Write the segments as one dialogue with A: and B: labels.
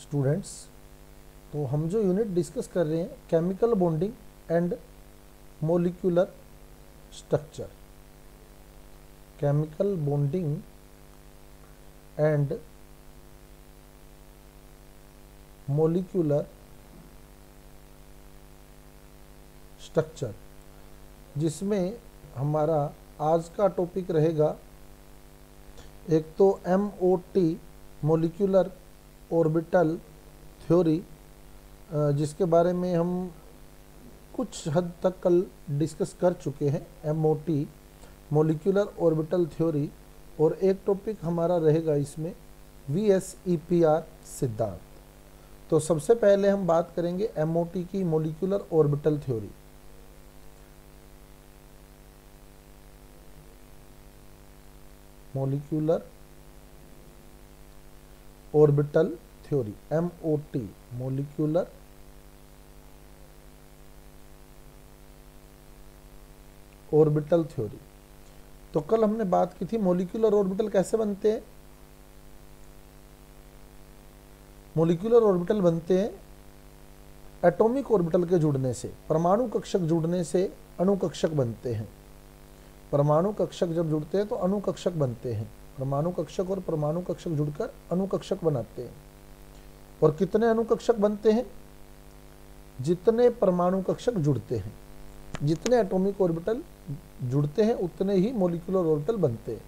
A: Students, तो हम जो यूनिट डिस्कस कर रहे हैं chemical bonding and molecular structure, chemical bonding and molecular structure, जिसमें हमारा आज का टॉपिक रहेगा एक तो MOT मोलिकुलर ऑर्बिटल थ्योरी, जिसके बारे में हम कुछ हद तक कल डिस्कस कर चुके हैं। MOT मोलिकुलर ऑर्बिटल थ्योरी, और एक टॉपिक हमारा रहेगा इसमें VSEPR सिद्धांत। तो सबसे पहले हम बात करेंगे MOT की molecular orbital theory. Molecular orbital theory, MOT molecular orbital theory. तो कल हमने बात की थी मोलिकुलर ऑर्बिटल कैसे बनते हैं। मोलिकुलर ऑर्बिटल बनते हैं एटॉमिक ऑर्बिटल के जुड़ने से, परमाणु कक्षक जुड़ने से अणु कक्षक बनते हैं। परमाणु कक्षक जब जुड़ते हैं तो अणु कक्षक बनते हैं। परमाणु कक्षक और परमाणु कक्षक जुड़कर अणु कक्षक बनाते हैं। और कितने अणु कक्षक बनते हैं? जितने परमाणु कक्षक जुड़ते हैं, जितने एटॉमिक ऑर्बिटल जुड़ते हैं उतने ही मोलिकुलर ऑर्बिटल बनते हैं।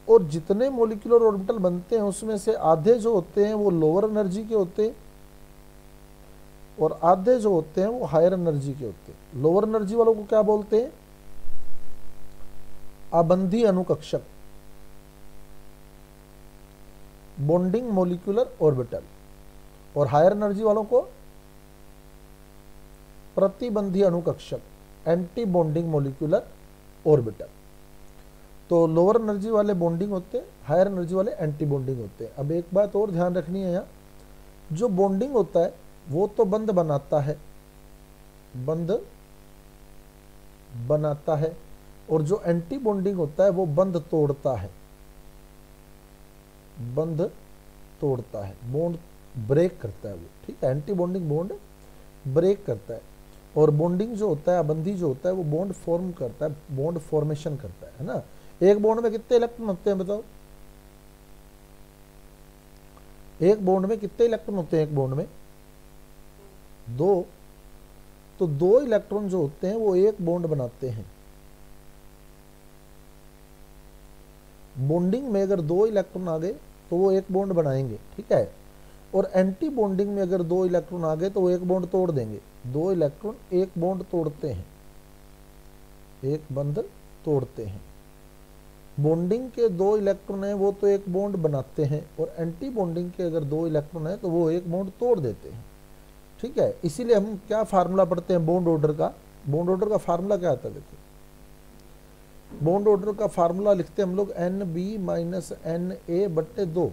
A: और जितने मोलिकुलर ऑर्बिटल बनते हैं उसमें से आधे जो होते हैं वो लोअर एनर्जी के होते हैं और आधे जो होते हैं वो हायर एनर्जी के होते हैं। लोअर एनर्जी वालों को क्या बोलते हैं? अबंधी अनुकक्षक, बॉन्डिंग मोलिकुलर ऑर्बिटल। और हायर एनर्जी वालों को प्रतिबंधी अनुकक्षक, एंटी बॉन्डिंग मोलिकुलर ऑर्बिटल। तो लोअर एनर्जी वाले बॉन्डिंग होते हैं, हायर एनर्जी वाले एंटी बॉन्डिंग होते हैं। अब एक बात और ध्यान रखनी है, यहाँ जो बॉन्डिंग होता है वो तो बंध बनाता है, बंध बनाता है, और जो एंटी बॉन्डिंग होता है वो बंध तोड़ता है, बंध तोड़ता है, बॉन्ड ब्रेक करता है वो। ठीक है, एंटी बॉन्डिंग बॉन्ड ब्रेक करता है, और बॉन्डिंग जो होता है, अबंधी जो होता है, वो बॉन्ड फॉर्म करता है, बॉन्ड फॉर्मेशन करता है ना। एक बॉन्ड में कितने इलेक्ट्रॉन होते हैं बताओ? एक बॉन्ड में कितने इलेक्ट्रॉन होते हैं? एक बॉन्ड में दो। तो दो इलेक्ट्रॉन जो होते हैं वो एक बॉन्ड बनाते हैं। बॉन्डिंग में अगर दो इलेक्ट्रॉन आ गए तो वो एक बॉन्ड बनाएंगे, ठीक है। और एंटी बॉन्डिंग में अगर दो इलेक्ट्रॉन आ गए तो वो एक बॉन्ड तोड़ देंगे। दो इलेक्ट्रॉन एक बॉन्ड तोड़ते हैं, एक बंध तोड़ते हैं। बॉन्डिंग के दो इलेक्ट्रॉन है वो तो एक बॉन्ड बनाते हैं, और एंटी बॉन्डिंग के अगर दो इलेक्ट्रॉन है तो वो एक बॉन्ड तोड़ देते हैं। ठीक है, इसीलिए हम क्या फार्मूला पढ़ते हैं बॉन्ड ऑर्डर का? बॉन्ड ऑर्डर का फार्मूला क्या आता है? देखो, बॉन्ड ऑर्डर का फार्मूला लिखते हैं हम लोग NB माइनस NA बट्टे 2,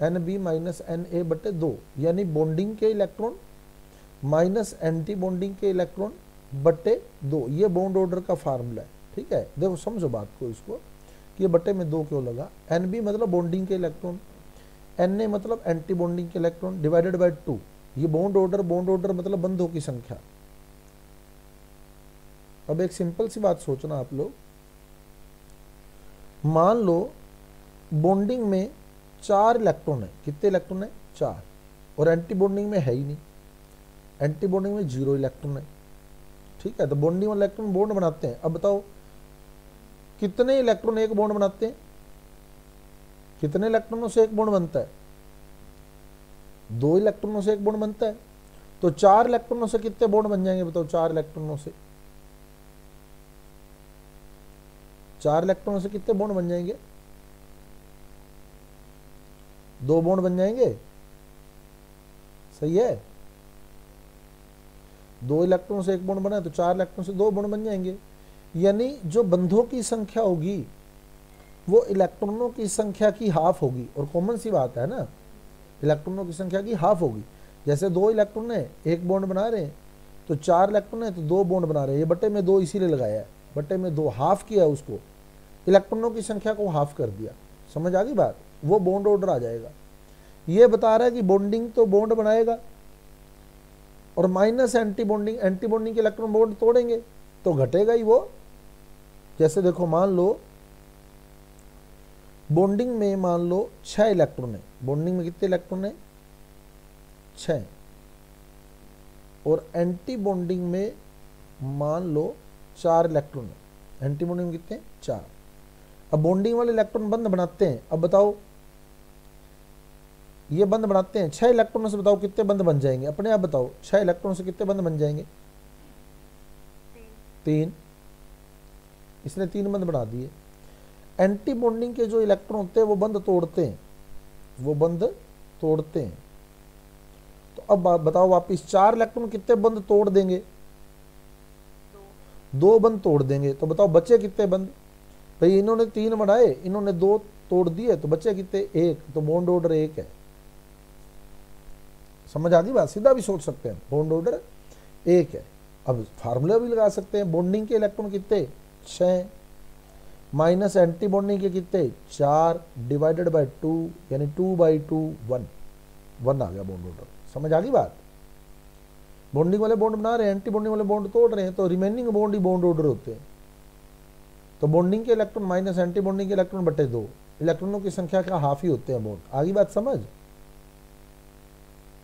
A: NB माइनस NA बट्टे 2, यानी बॉन्डिंग के इलेक्ट्रॉन माइनस एंटी बॉन्डिंग के इलेक्ट्रॉन बट्टे 2। ये बॉन्ड ऑर्डर का फार्मूला है। ठीक है, देखो समझो बात को इसको कि ये बट्टे में 2 क्यों लगा। NB मतलब बॉन्डिंग के इलेक्ट्रॉन, NA मतलब एंटी बॉन्डिंग के इलेक्ट्रॉन, डिवाइडेड बाय 2। ये बॉन्ड ऑर्डर मतलब बंधों की संख्या। अब एक सिंपल सी बात सोचना आप लोग, मान लो बॉन्डिंग में 4 इलेक्ट्रॉन है। कितने इलेक्ट्रॉन है? 4। और एंटी बॉन्डिंग में है ही नहीं, एंटी बॉन्डिंग में 0 इलेक्ट्रॉन है। ठीक है, तो बॉन्डिंग वाले इलेक्ट्रॉन बॉन्ड बनाते हैं। अब बताओ कितने इलेक्ट्रॉन एक बॉन्ड बनाते हैं? कितने इलेक्ट्रॉनों से एक बॉन्ड बनता है? 2 इलेक्ट्रॉनों से एक बॉन्ड बनता है। तो 4 इलेक्ट्रॉनों से कितने बॉन्ड बन जाएंगे बताओ? 4 इलेक्ट्रॉनों से, 4 इलेक्ट्रॉनों से कितने बॉन्ड बन जाएंगे? 2 बॉन्ड बन जाएंगे। सही है, 2 इलेक्ट्रॉन से एक बॉन्ड बना है तो 4 इलेक्ट्रॉन से 2 बॉन्ड बन जाएंगे। यानी जो बंधों की संख्या होगी वो इलेक्ट्रॉनों की संख्या की हाफ होगी। और कॉमन सी बात है ना, इलेक्ट्रॉनों की संख्या की हाफ होगी। जैसे 2 इलेक्ट्रॉन है, एक बॉन्ड बना रहे हैं, तो 4 इलेक्ट्रॉन है तो 2 बॉन्ड बना रहे हैं। ये बटे में 2 इसीलिए लगाया है, बटे में 2 हाफ किया है उसको, इलेक्ट्रॉनों की संख्या को हाफ कर दिया। समझ आ गई बात? वो बॉन्ड ऑर्डर आ जाएगा। ये बता रहा है कि बॉन्डिंग तो बॉन्ड बनाएगा, और माइनस एंटी बॉन्डिंग के इलेक्ट्रॉन बॉन्ड तोड़ेंगे तो घटेगा ही वो। जैसे देखो मान लो बॉन्डिंग में मान लो 6 इलेक्ट्रॉन है, बॉन्डिंग में कितने इलेक्ट्रॉन है 6, और एंटी बॉन्डिंग में मान लो 4 इलेक्ट्रॉन है, एंटी बॉन्डिंग में कितने 4। अब बॉन्डिंग वाले इलेक्ट्रॉन बंद बनाते हैं, अब बताओ ये बंद बनाते हैं 6 इलेक्ट्रॉनों से, बताओ कितने बंद बन जाएंगे, अपने आप बताओ 6 इलेक्ट्रॉनों से कितने बंद बन जाएंगे 3, इसने 3 बंद बना दिए। एंटी बॉन्डिंग के जो इलेक्ट्रॉन होते हैं वो बंद तोड़ते हैं, वो बंद तोड़ते हैं। तो अब बताओ वापिस 4 इलेक्ट्रॉन कितने बंद तोड़ देंगे 2 बंद तोड़ देंगे। तो बताओ बचे कितने बंद, भाई इन्होंने 3 बनाए, इन्होंने 2 तोड़ दिए, तो बचे कितने 1, तो बॉन्ड ऑर्डर 1 है। समझ आ गई बात, सीधा भी सोच सकते हैं, बॉन्ड ऑर्डर 1 है। अब फार्मूला भी लगा सकते हैं, बॉन्डिंग के इलेक्ट्रॉन कितने 6 माइनस एंटी बॉन्डिंग के कितने 4 डिवाइडेड बाय 2 यानी 2/2 1 आ गया बॉन्ड ऑर्डर। समझ आ गई बात, बॉन्डिंग वाले बॉन्ड बना रहे हैं, एंटी बॉन्डिंग वाले बॉन्ड तोड़ रहे हैं, तो रिमेनिंग बॉन्ड ही बॉन्ड ऑर्डर होते हैं। तो बॉन्डिंग के इलेक्ट्रॉन माइनस एंटी बॉन्डिंग के इलेक्ट्रॉन बटे 2, इलेक्ट्रॉनों की संख्या का हाफ ही होते हैं बॉन्ड। आगे बात समझ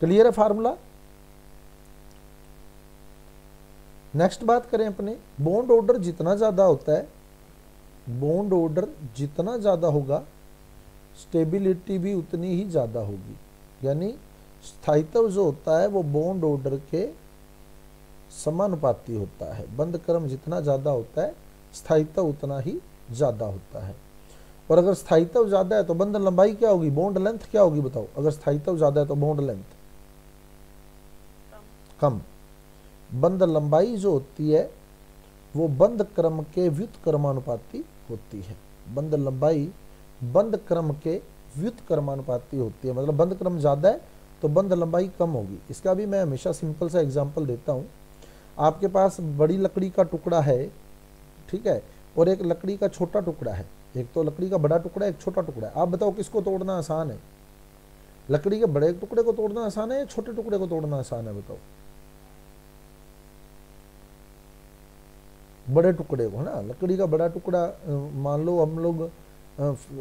A: क्लियर है फार्मूला। नेक्स्ट बात करें अपने, बॉन्ड ऑर्डर जितना ज्यादा होता है, बॉन्ड ऑर्डर जितना ज्यादा होगा स्टेबिलिटी भी उतनी ही ज्यादा होगी। यानी स्थायित्व जो होता है वो बॉन्ड ऑर्डर के समानुपाती होता है। बंद क्रम जितना ज्यादा होता है स्थायित्व उतना ही ज्यादा होता है। और अगर स्थायित्व ज्यादा है तो बंद लंबाई क्या होगी, बॉन्ड लेंथ क्या होगी बताओ। अगर स्थायित्व ज्यादा है तो बॉन्ड लेंथ कम। बंद लंबाई जो होती है वो बंद क्रम के व्युत्क्रमानुपाती होती है। बंद लंबाई बंद क्रम के व्युत्क्रमानुपाती होती है, मतलब बंद क्रम ज्यादा है तो बंद लंबाई कम होगी। इसका भी मैं हमेशा सिंपल सा एग्जांपल देता हूं। आपके पास बड़ी लकड़ी का टुकड़ा है, ठीक है, और एक लकड़ी का छोटा टुकड़ा है। एक तो लकड़ी का बड़ा टुकड़ा है, एक छोटा टुकड़ा है। आप बताओ किसको तोड़ना आसान है, लकड़ी के बड़े टुकड़े को तोड़ना आसान है या छोटे टुकड़े को तोड़ना आसान है बताओ। बड़े टुकड़े को, है ना। लकड़ी का बड़ा टुकड़ा, मान लो हम लोग,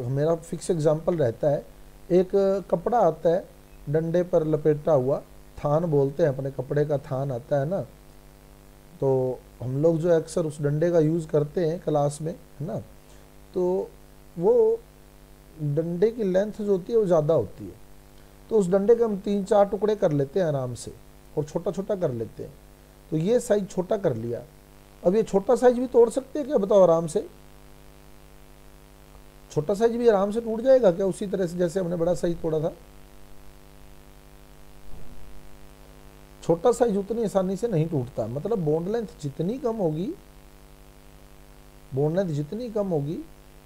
A: मेरा फिक्स एग्जांपल रहता है, एक कपड़ा आता है डंडे पर लपेटा हुआ, थान बोलते हैं अपने कपड़े का, थान आता है ना। तो हम लोग जो अक्सर उस डंडे का यूज़ करते हैं क्लास में, है ना। तो वो डंडे की लेंथ जो होती है वो ज़्यादा होती है, तो उस डंडे के हम 3-4 टुकड़े कर लेते हैं आराम से, और छोटा छोटा कर लेते हैं। तो ये साइज छोटा कर लिया। अब ये छोटा साइज भी तोड़ सकते हैं क्या बताओ आराम से। छोटा साइज भी आराम से टूट जाएगा क्या उसी तरह से जैसे हमने बड़ा साइज तोड़ा था। छोटा साइज उतनी आसानी से नहीं टूटता। मतलब बॉन्ड लेंथ जितनी कम होगी, बॉन्ड लेंथ जितनी कम होगी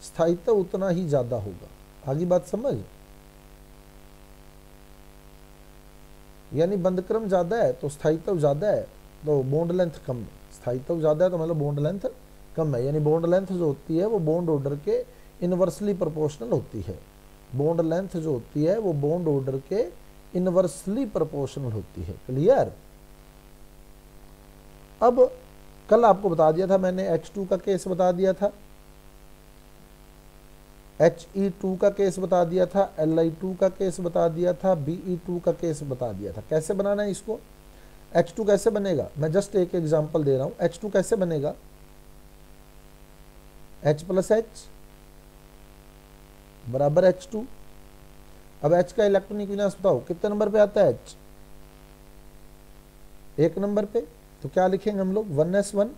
A: स्थायित्व उतना ही ज्यादा होगा। आगे बात समझ। यानी बंद क्रम ज्यादा है तो स्थायित्व ज्यादा है, तो बॉन्ड लेंथ कम है। स्थायित्व ज्यादा है तो मतलब बॉन्ड लेंथ कम है। यानी बॉन्ड लेंथ जो होती है वो बॉन्ड ऑर्डर के इनवर्सली प्रोपोर्शनल होती है। बॉन्ड लेंथ जो होती है वो बॉन्ड ऑर्डर के इनवर्सली प्रोपोर्शनल होती है। क्लियर। अब कल आपको बता दिया था मैंने, H2 का केस बता दिया था, He2 का केस बता दिया था, Li2 का केस बता दिया था, Be2 का केस बता दिया था। कैसे बनाना है इसको, H2 कैसे बनेगा, मैं जस्ट एक एग्जांपल दे रहा हूं। H2 कैसे बनेगा, H + H बराबर H2। अब H का इलेक्ट्रॉनिक विन्यास बताओ कितने नंबर पे आता है H, 1 नंबर पे। तो क्या लिखेंगे हम लोग 1s1,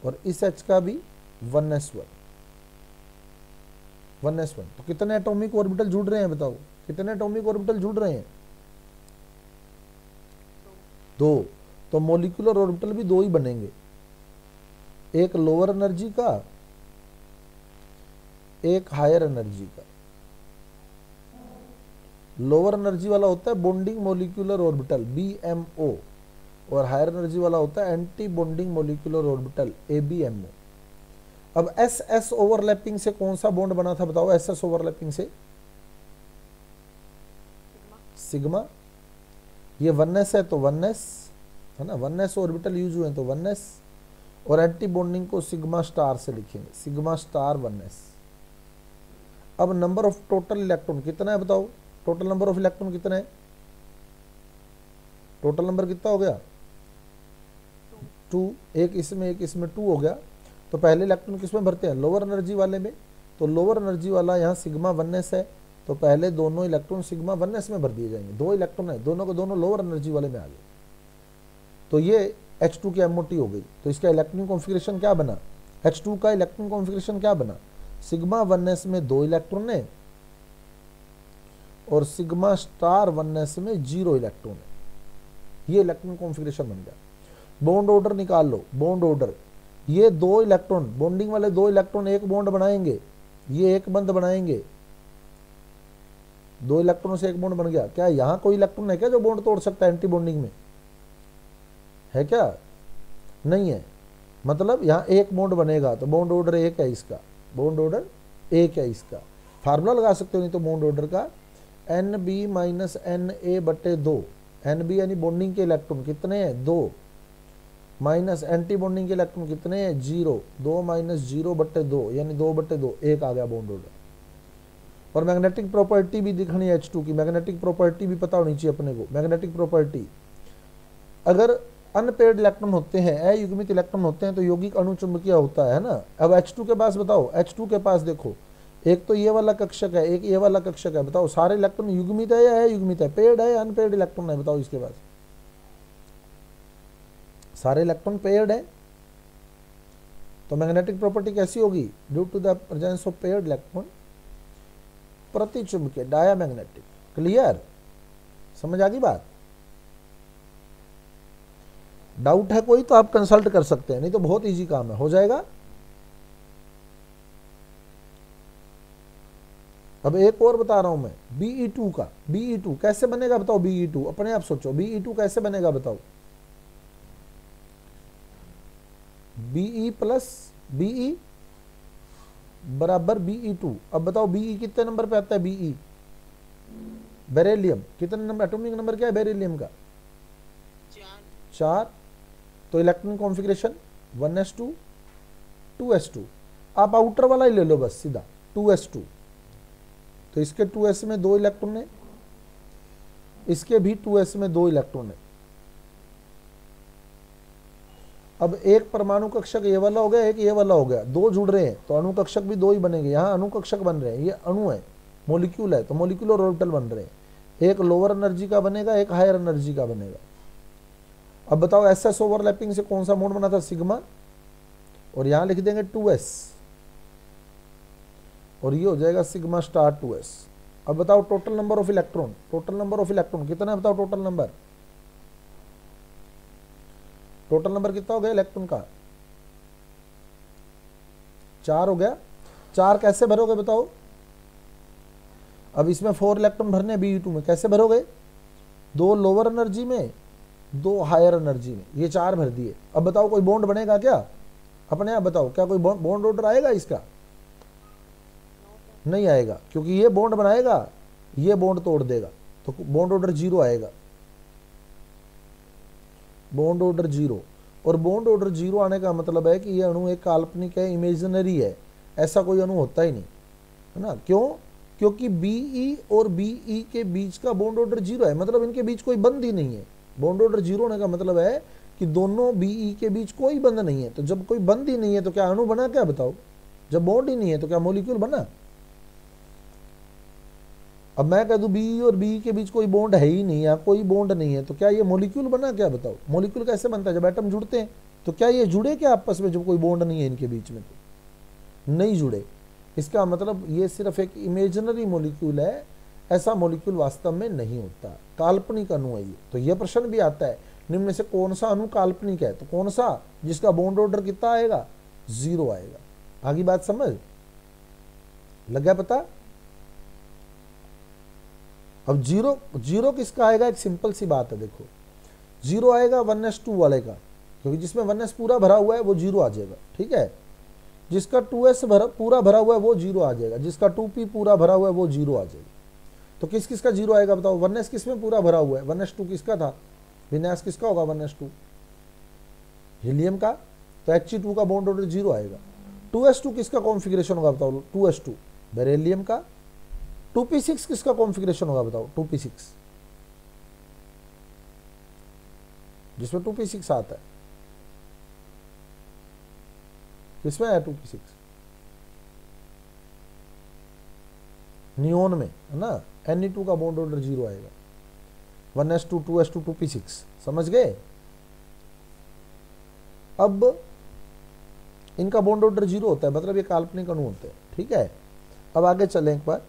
A: और इस H का भी 1s1, 1s1। तो कितने एटॉमिक ऑर्बिटल जुड़ रहे हैं बताओ, कितने एटॉमिक ऑर्बिटल जुड़ रहे हैं 2। तो मॉलिक्यूलर ऑर्बिटल भी 2 ही बनेंगे, एक लोअर एनर्जी का, एक हायर एनर्जी का। लोअर एनर्जी वाला होता है बॉन्डिंग मॉलिक्यूलर ऑर्बिटल BMO, और हायर एनर्जी वाला होता है anti bonding molecular orbital ABMO। अब एस एस ओवरलैपिंग से कौन सा बॉन्ड बना था बताओ, एस एस ओवरलैपिंग से सिग्मा, ये 1s है तो 1s है ना, 1s ऑर्बिटल यूज हुए हैं तो 1s, और एंटी बॉन्डिंग को सिग्मा स्टार से लिखेंगे, सिग्मा स्टार 1s। अब नंबर ऑफ टोटल इलेक्ट्रॉन कितना है बताओ, टोटल नंबर ऑफ इलेक्ट्रॉन कितना है, टोटल नंबर कितना हो गया 2, एक इसमें 2 हो गया। तो पहले इलेक्ट्रॉन किस में भरते हैं, लोअर एनर्जी वाले में, तो लोअर एनर्जी वाला यहाँ सिग्मा 1s है, तो पहले दोनों इलेक्ट्रॉन सिग्मा 1s में भर दिए जाएंगे, 2 इलेक्ट्रॉन है, दोनों को दोनों लोअर एनर्जी वाले में आ गए, तो ये H2 की MOT हो गई। तो इसका इलेक्ट्रॉन कॉन्फ़िगरेशन क्या बना, H2 का इलेक्ट्रॉन कॉन्फ़िगरेशन क्या बना, सिग्मा 1s में 2 इलेक्ट्रॉन है और सिग्मा स्टार 1s में 0 इलेक्ट्रॉन है, ये इलेक्ट्रॉन कॉन्फ़िगरेशन बन गया। बॉन्ड ऑर्डर निकाल लो, बॉन्ड ऑर्डर, ये 2 इलेक्ट्रॉन बॉन्डिंग वाले 2 इलेक्ट्रॉन एक बॉन्ड बनाएंगे, ये एक बंद बनाएंगे, 2 इलेक्ट्रॉनों से एक बॉन्ड बन गया। क्या यहां कोई इलेक्ट्रॉन है क्या जो बॉन्ड तोड़ सकता है एंटी बॉन्डिंग में, है क्या, नहीं है, मतलब यहां एक बॉन्ड बनेगा तो बॉन्ड ऑर्डर 1 है इसका, बॉन्ड ऑर्डर 1 है इसका। फार्मूला लगा सकते हो नहीं तो बॉन्ड ऑर्डर का NB माइनस NA/2, NB यानी बॉन्डिंग के इलेक्ट्रॉन कितने हैं 2, माइनस एंटी बॉन्डिंग के इलेक्ट्रॉन कितने हैं 0, 2 माइनस 0/2 यानी 2/2, 1 आ गया बॉन्ड ऑर्डर। और मैग्नेटिक प्रॉपर्टी भी दिखनी है H2 की, मैग्नेटिक प्रॉपर्टी भी पता होनी चाहिए अपने को। मैग्नेटिक प्रॉपर्टी, अगर अनपेयर्ड इलेक्ट्रॉन होते हैं, अयुग्मित इलेक्ट्रॉन होते हैं तो यौगिक अणुचुंबकीय होता है ना। अब H2 के पास बताओ, H2 के पास देखो, एक तो ये वाला कक्षक है, एक ये वाला कक्षक है, बताओ सारे इलेक्ट्रॉन युग्मित है या अयुग्मित है, पेयर्ड है या अनपेयर्ड इलेक्ट्रॉन है, बताओ इसके पास सारे इलेक्ट्रॉन पेयर्ड है, तो मैग्नेटिक प्रॉपर्टी कैसी होगी, due to the presence of paired electron प्रतिचुंबकीय, डायामैग्नेटिक। क्लियर, समझ आ गई बात, डाउट है कोई तो आप कंसल्ट कर सकते हैं, नहीं तो बहुत इजी काम है, हो जाएगा। अब एक और बता रहा हूं मैं Be2 का, Be2 कैसे बनेगा बताओ, Be2 अपने आप सोचो, Be2 कैसे बनेगा बताओ, Be प्लस Be बराबर Be2। अब बताओ Be कितने नंबर पे आता है, Be बेरिलियम कितने नंबर, एटॉमिक नंबर क्या है बेरिलियम का 4, तो इलेक्ट्रॉन कॉन्फ़िगरेशन 1s2 2s2, आप आउटर वाला ही ले लो बस सीधा 2s2, तो इसके 2s में 2 इलेक्ट्रॉन है, इसके भी 2s में 2 इलेक्ट्रॉन है। अब एक परमाणु कक्षक ये वाला हो गया, एक ये वाला हो गया, 2 जुड़ रहे हैं तो अणु कक्षक भी 2 ही बनेंगे, यहाँ अणु कक्षक बन रहे हैं, ये अणु है, मॉलिक्यूल है तो मॉलिक्यूल और ऑर्बिटल बन रहे हैं, एक लोअर एनर्जी का बनेगा, एक हायर एनर्जी का बनेगा। अब बताओ SS ओवरलैपिंग से कौन सा बॉन्ड बना था, सिग्मा, और यहां लिख देंगे 2s, और ये हो जाएगा सिग्मा स्टार 2s। अब बताओ total number of electron, total number of electron कितना है बताओ, टोटल नंबर, टोटल नंबर कितना हो गया इलेक्ट्रॉन का 4 हो गया। 4 कैसे भरोगे बताओ, अब इसमें 4 इलेक्ट्रॉन भरने Be2 में, कैसे भरोगे, 2 लोअर एनर्जी में 2 हायर एनर्जी में, ये 4 भर दिए। अब बताओ कोई बॉन्ड बनेगा क्या, अपने आप बताओ, क्या कोई बॉन्ड ऑर्डर आएगा इसका, नहीं आएगा, क्योंकि ये बॉन्ड बनाएगा, ये बॉन्ड तोड़ देगा, तो बॉन्ड ऑर्डर 0 आएगा, बॉन्ड ऑर्डर 0। और बॉन्ड ऑर्डर 0 आने का मतलब है कि ये अणु एक काल्पनिक है, इमेजिनरी है, ऐसा कोई अणु होता ही नहीं, है ना। क्यों, क्योंकि Be और Be के बीच का बॉन्ड ऑर्डर 0 है, मतलब इनके बीच कोई बंद ही नहीं है। बॉन्ड ऑर्डर 0 होने का मतलब है कि दोनों Be के बीच कोई बंद नहीं है, तो जब कोई बंद ही नहीं है तो क्या अणु बना, क्या बताओ, जब बॉन्ड ही नहीं है तो क्या मॉलिक्यूल बना। अब मैं कह दूं Be और Be के बीच कोई बॉन्ड है ही नहीं, या कोई बॉन्ड नहीं है, तो क्या ये मॉलिक्यूल बना, क्या बताओ, मॉलिक्यूल कैसे बनता है, जब एटम जुड़ते हैं, तो क्या ये जुड़े क्या आपस में, जब कोई बॉन्ड नहीं है इनके बीच में, तो नहीं जुड़े। इसका मतलब ये सिर्फ एक इमेजिनरी मॉलिक्यूल है, ऐसा मॉलिक्यूल वास्तव में नहीं होता, काल्पनिक अणु है ये। तो ये प्रश्न भी आता है, निम्न में से कौन सा अणु काल्पनिक है, तो कौन सा, जिसका बॉन्ड ऑर्डर कितना आएगा, 0 आएगा। आगे बात समझ लग गया पता। अब 0 किसका आएगा, एक सिंपल सी बात है, देखो 0 आएगा 1s2 वाले का, क्योंकि जिसमें 1s पूरा भरा हुआ है वो 0 आ जाएगा, ठीक है। जिसका 2s पूरा भरा हुआ है वो 0 आ जाएगा, जिसका 2p पूरा भरा हुआ है वो 0 आ जाएगा। तो किस किस का 0 आएगा बताओ? 1s किस में पूरा भरा हुआ है? 1s2 किसका था? विन्यास किसका होगा? 1s2 हीलियम का, तो He2 का बॉन्ड ऑर्डर 0 आएगा। 2s2 किसका कॉन्फ़िगरेशन होगा बताओ? 2s2 बेरिलियम का। 2p6 किसका कॉन्फ़िगरेशन होगा बताओ? 2p6 जिसमें 2p6 आता है, किसमें है 2p6? नियोन में है ना। Ne2 का बॉन्ड ऑर्डर 0 आएगा। 1s2 2s2 2p6, समझ गए? अब इनका बॉन्ड ऑर्डर 0 होता है, मतलब ये काल्पनिक अणु होते हैं, ठीक है। अब आगे चलें एक बार।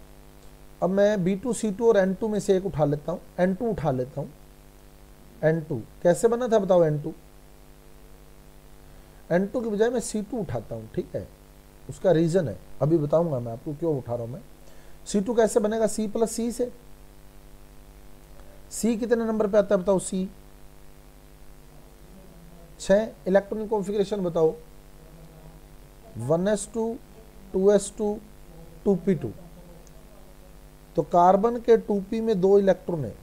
A: अब मैं B2 C2 और N2 में से एक उठा लेता हूँ, N2 उठा लेता हूँ। N2 कैसे बना था बताओ? N2 की बजाय मैं C2 उठाता हूँ, ठीक है। उसका रीजन है, अभी बताऊंगा मैं आपको क्यों उठा रहा हूं मैं। C2 कैसे बनेगा? C प्लस C से। C कितने नंबर पे आता है बताओ? C 6। इलेक्ट्रॉनिक कॉन्फ़िगरेशन बताओ? 1s2 2s2 2p2। तो कार्बन के 2p में 2 इलेक्ट्रॉन है,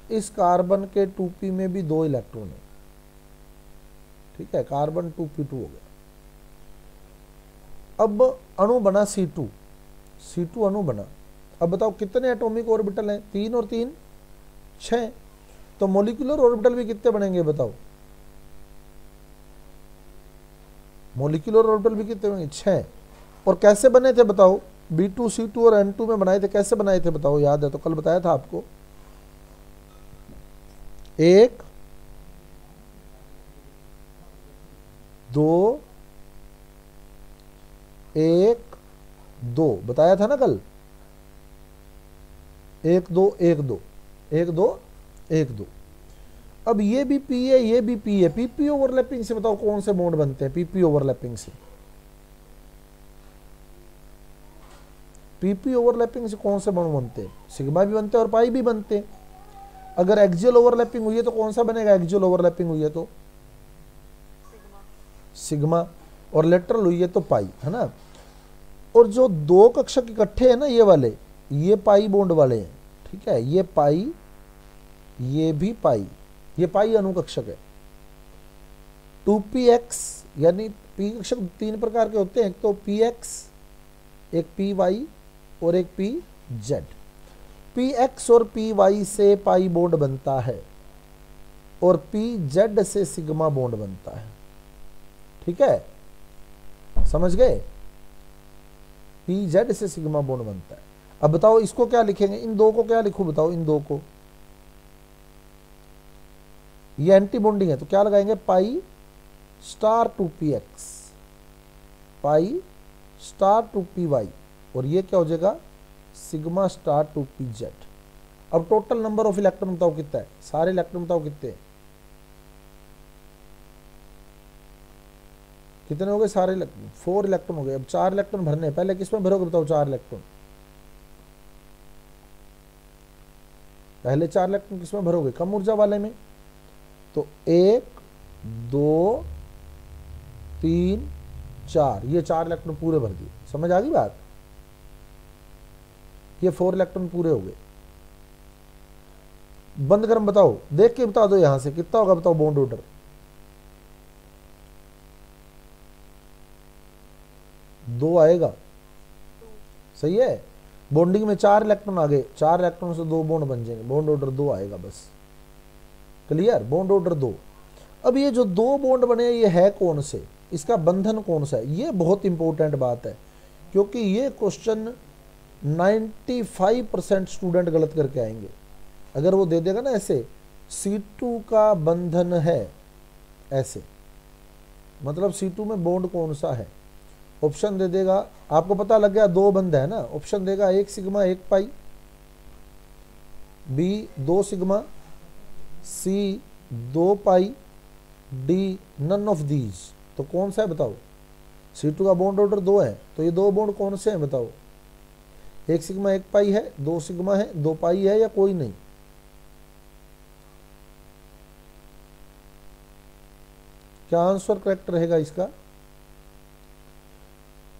A: इस कार्बन के 2p में भी 2 इलेक्ट्रॉन है, ठीक है। कार्बन 2p2 हो गया। अब अणु बना C2, C2 अणु बना। अब बताओ कितने एटॉमिक ऑर्बिटल हैं? 3 और 3 6। तो मॉलिक्यूलर ऑर्बिटल भी कितने बनेंगे बताओ? मॉलिक्यूलर ऑर्बिटल भी कितने बनेंगे? 6। और कैसे बने थे बताओ? B2 C2 और N2 में बनाए थे। कैसे बनाए थे बताओ? याद है तो कल बताया था आपको। 1 2 1 2 बताया था ना कल। 1 2 1 2 1 2 1 2। अब ये भी P है, ये भी P है। PP ओवरलैपिंग से बताओ कौन से बॉन्ड बनते हैं? PP ओवरलैपिंग से, PP ओवरलैपिंग से कौन से बॉन्ड बनते हैं? सिग्मा भी बनते हैं और पाई भी बनते हैं। अगर एक्सियल ओवरलैपिंग हुई है तो कौन सा बनेगा? एक्सियल ओवरलैपिंग हुई है तो सिग्मा, और लेटरल हुई है तो पाई, है ना। और जो 2 कक्षक इकट्ठे हैं ना, ये वाले, ये पाई बॉन्ड वाले हैं, ठीक है। ये पाई, ये भी पाई, ये पाई अनुकक्षक है। 2px यानी पी कक्षक 3 प्रकार के होते हैं, एक तो px, एक py और एक pz। px और py से पाई बॉन्ड बनता है और pz से सिग्मा बॉन्ड बनता है, ठीक है। समझ गए? pz से सिग्मा बॉन्ड बनता है। अब बताओ इसको क्या लिखेंगे? इन 2 को क्या लिखूं बताओ? इन 2 को, ये एंटी बॉन्डिंग है तो क्या लगाएंगे? Pi star 2px, pi star 2py, और ये क्या हो जाएगा? Sigma star 2pz। अब टोटल नंबर ऑफ इलेक्ट्रॉन बताओ कितना है? सारे इलेक्ट्रॉन बताओ कितने? कितने हो गए सारे इलेक्ट्रॉन? 4 इलेक्ट्रॉन हो गए। अब 4 इलेक्ट्रॉन भरने हैं। पहले किसमें भरोगे बताओ? 4 इलेक्ट्रॉन। पहले 4 इलेक्ट्रॉन किसमें भरोगे? कम ऊर्जा वाले में। तो 1 2 3 4, ये 4 इलेक्ट्रॉन पूरे भर दिए। समझ आ गई बात? ये 4 इलेक्ट्रॉन पूरे हो गए। बंद करम बताओ, देख के बता दो यहां से कितना होगा बताओ बॉन्ड ऑर्डर? 2 आएगा, सही है। बॉन्डिंग में 4 इलेक्ट्रॉन आ गए, 4 इलेक्ट्रॉन से 2 बॉन्ड बन जाएंगे, बॉन्ड ऑर्डर 2 आएगा बस। क्लियर? Bond order 2। अब ये जो 2 बॉन्ड बने ये है कौन से? इसका बंधन कौन सा है? ये बहुत इंपॉर्टेंट बात है, क्योंकि ये क्वेश्चन 95% स्टूडेंट गलत करके आएंगे। अगर वो दे देगा ना ऐसे, C2 का बंधन है ऐसे, मतलब C2 में बॉन्ड कौन सा है, ऑप्शन दे देगा, आपको पता लग गया 2 बंध है ना। ऑप्शन देगा 1 sigma 1 pi, B 2 sigma, C 2 pi, D none of these. तो कौन सा है बताओ? C2 का बॉन्ड ऑर्डर 2 है, तो ये 2 बॉन्ड कौन से हैं बताओ? 1 सिग्मा 1 पाई है, 2 सिग्मा है, 2 पाई है, या कोई नहीं? क्या आंसर करेक्ट रहेगा इसका?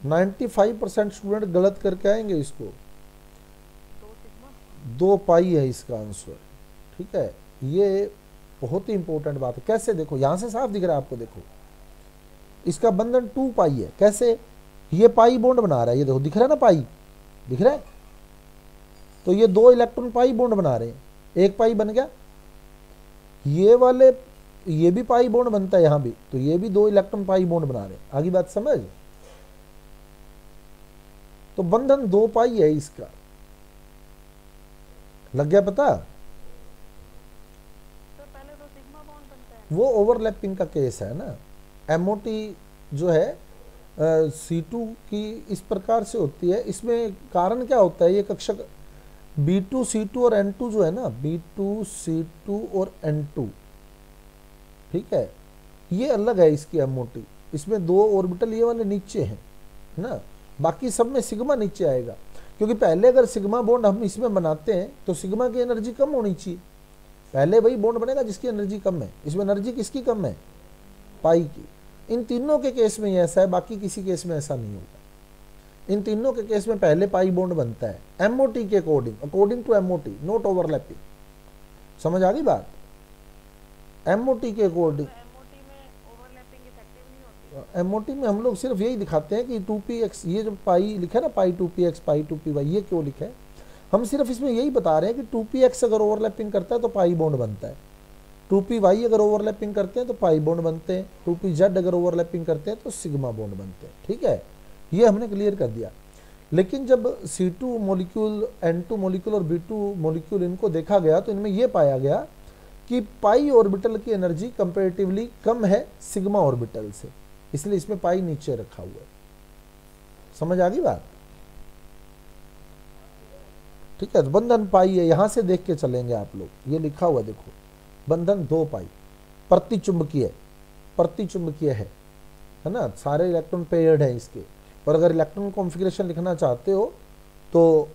A: 95% स्टूडेंट गलत करके आएंगे इसको। 2 पाई है इसका आंसर, ठीक है। ये बहुत ही इंपॉर्टेंट बात है। कैसे? देखो यहां से साफ दिख रहा है आपको, देखो इसका बंधन 2 पाई है। कैसे? ये पाई बॉन्ड बना रहा है, ये देखो दिख रहा है ना, पाई दिख रहा है। तो ये 2 इलेक्ट्रॉन पाई बॉन्ड बना रहे हैं, एक पाई बन गया। ये वाले, ये भी पाई बॉन्ड बनता है यहां भी, तो ये भी 2 इलेक्ट्रॉन पाई बॉन्ड बना रहे हैं। आगे बात समझ? तो बंधन 2 पाई है इसका, लग गया पता?
B: तो पहले तो सिग्मा बॉन्ड बनता है।
A: वो ओवरलैपिंग का केस है ना। एमओटी जो है C2 की इस प्रकार से होती है। इसमें कारण क्या होता है, ये कक्षक B2 C2 और N2 जो है ना, B2 C2 और N2, ठीक है, ये अलग है इसकी एमओटी। इसमें 2 ऑर्बिटल ये वाले नीचे हैं ना, बाकी सब में सिग्मा नीचे आएगा। क्योंकि पहले अगर सिग्मा बॉन्ड हम इसमें बनाते हैं तो सिग्मा की एनर्जी कम होनी चाहिए। पहले वही बॉन्ड बनेगा जिसकी एनर्जी कम है। इसमें एनर्जी किसकी कम है? पाई की। इन तीनों के केस में ये ऐसा है, बाकी किसी केस में ऐसा नहीं होगा। इन तीनों के केस में पहले पाई बॉन्ड बनता है एमओटी के according, according to MOT, not overlapping. समझ आ गई बात? एमओटी के अकॉर्डिंग।
B: एमओटी में ओवरलैपिंग इफेक्टिव नहीं होती।
A: एमओटी में हम लोग सिर्फ यही दिखाते हैं कि 2px, ये जो पाई लिखा है ना, पाई 2px पाई 2py, ये क्यों लिखा है? हम सिर्फ इसमें यही बता रहे हैं कि 2px अगर ओवरलैपिंग करता है तो पाई बॉन्ड बनता है, 2py अगर ओवरलैपिंग करते हैं तो पाई बॉन्ड बनते हैं, 2pz अगर ओवरलैपिंग करते हैं तो सिग्मा बॉन्ड बनते हैं, ठीक है। ये हमने क्लियर कर दिया। लेकिन जब C2 मॉलिक्यूल, N2 मॉलिक्यूल और B2 मॉलिक्यूल इनको देखा गया तो इनमें यह पाया गया कि पाई ऑर्बिटल की एनर्जी कंपैरेटिवली कम है सिग्मा ऑर्बिटल से, इसलिए इसमें पाई नीचे रखा हुआ है। समझ आ गई बात? ठीक है, तो बंधन पाई है, यहां से देख के चलेंगे आप लोग। ये लिखा हुआ देखो, बंधन 2 पाई, प्रतिचुंबकीय, प्रतिचुंबकीय है ना। सारे इलेक्ट्रॉन पेयर्ड है इसके। और अगर इलेक्ट्रॉन कॉन्फ़िगरेशन लिखना चाहते हो तो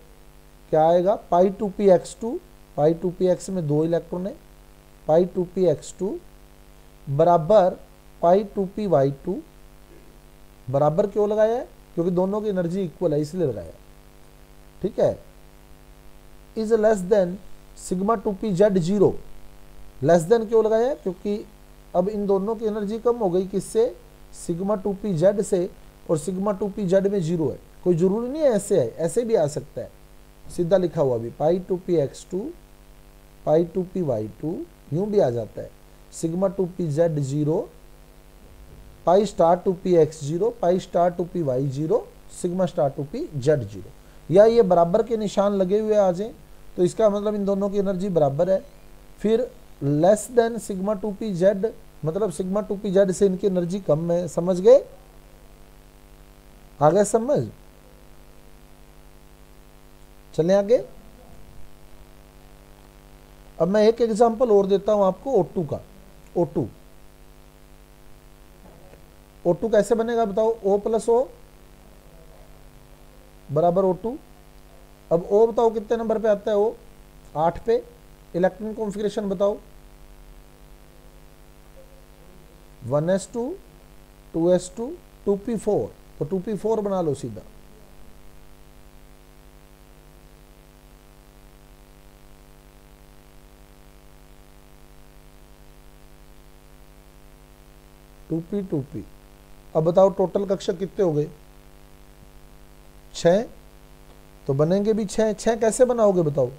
A: क्या आएगा? पाई 2px2, पाई 2px में 2 इलेक्ट्रॉन है, पाई 2px2 बराबर पाई 2py2। बराबर क्यों लगाया है? क्योंकि दोनों की एनर्जी इक्वल है इसलिए लगाया, ठीक है। Is less than sigma 2pz0। Less than क्यों लगाया है? क्योंकि अब इन दोनों की एनर्जी कम हो गई, किससे? सिग्मा 2pz से, और सिग्मा 2pz में 0 है। कोई जरूरी नहीं है ऐसे है, ऐसे भी आ सकता है, सीधा लिखा हुआ भी पाई 2px2 पाई 2py2 यूं भी आ जाता है। Sigma 2pz0 pi star 2px0 pi star 2py0 sigma star 2pz0, या ये बराबर के निशान लगे हुए आ जाए तो इसका मतलब इन दोनों की एनर्जी बराबर है। फिर लेस देन सिग्मा 2pz, मतलब सिग्मा 2pz से इनकी एनर्जी कम है। समझ गए? आगे समझ? चलें आगे। अब मैं एक एग्जांपल और देता हूं आपको O2 का। O2, O2 कैसे बनेगा बताओ? O प्लस O बराबर O2। अब O बताओ कितने नंबर पे आता है? O 8 पे। इलेक्ट्रॉन कॉन्फ़िगरेशन बताओ? 1s2 2s2 2p4, तो 2p4 बना लो सीधा। Two P. अब बताओ टोटल कक्षक कितने हो गए? 6। तो बनेंगे भी 6। 6 कैसे बनाओगे बताओ?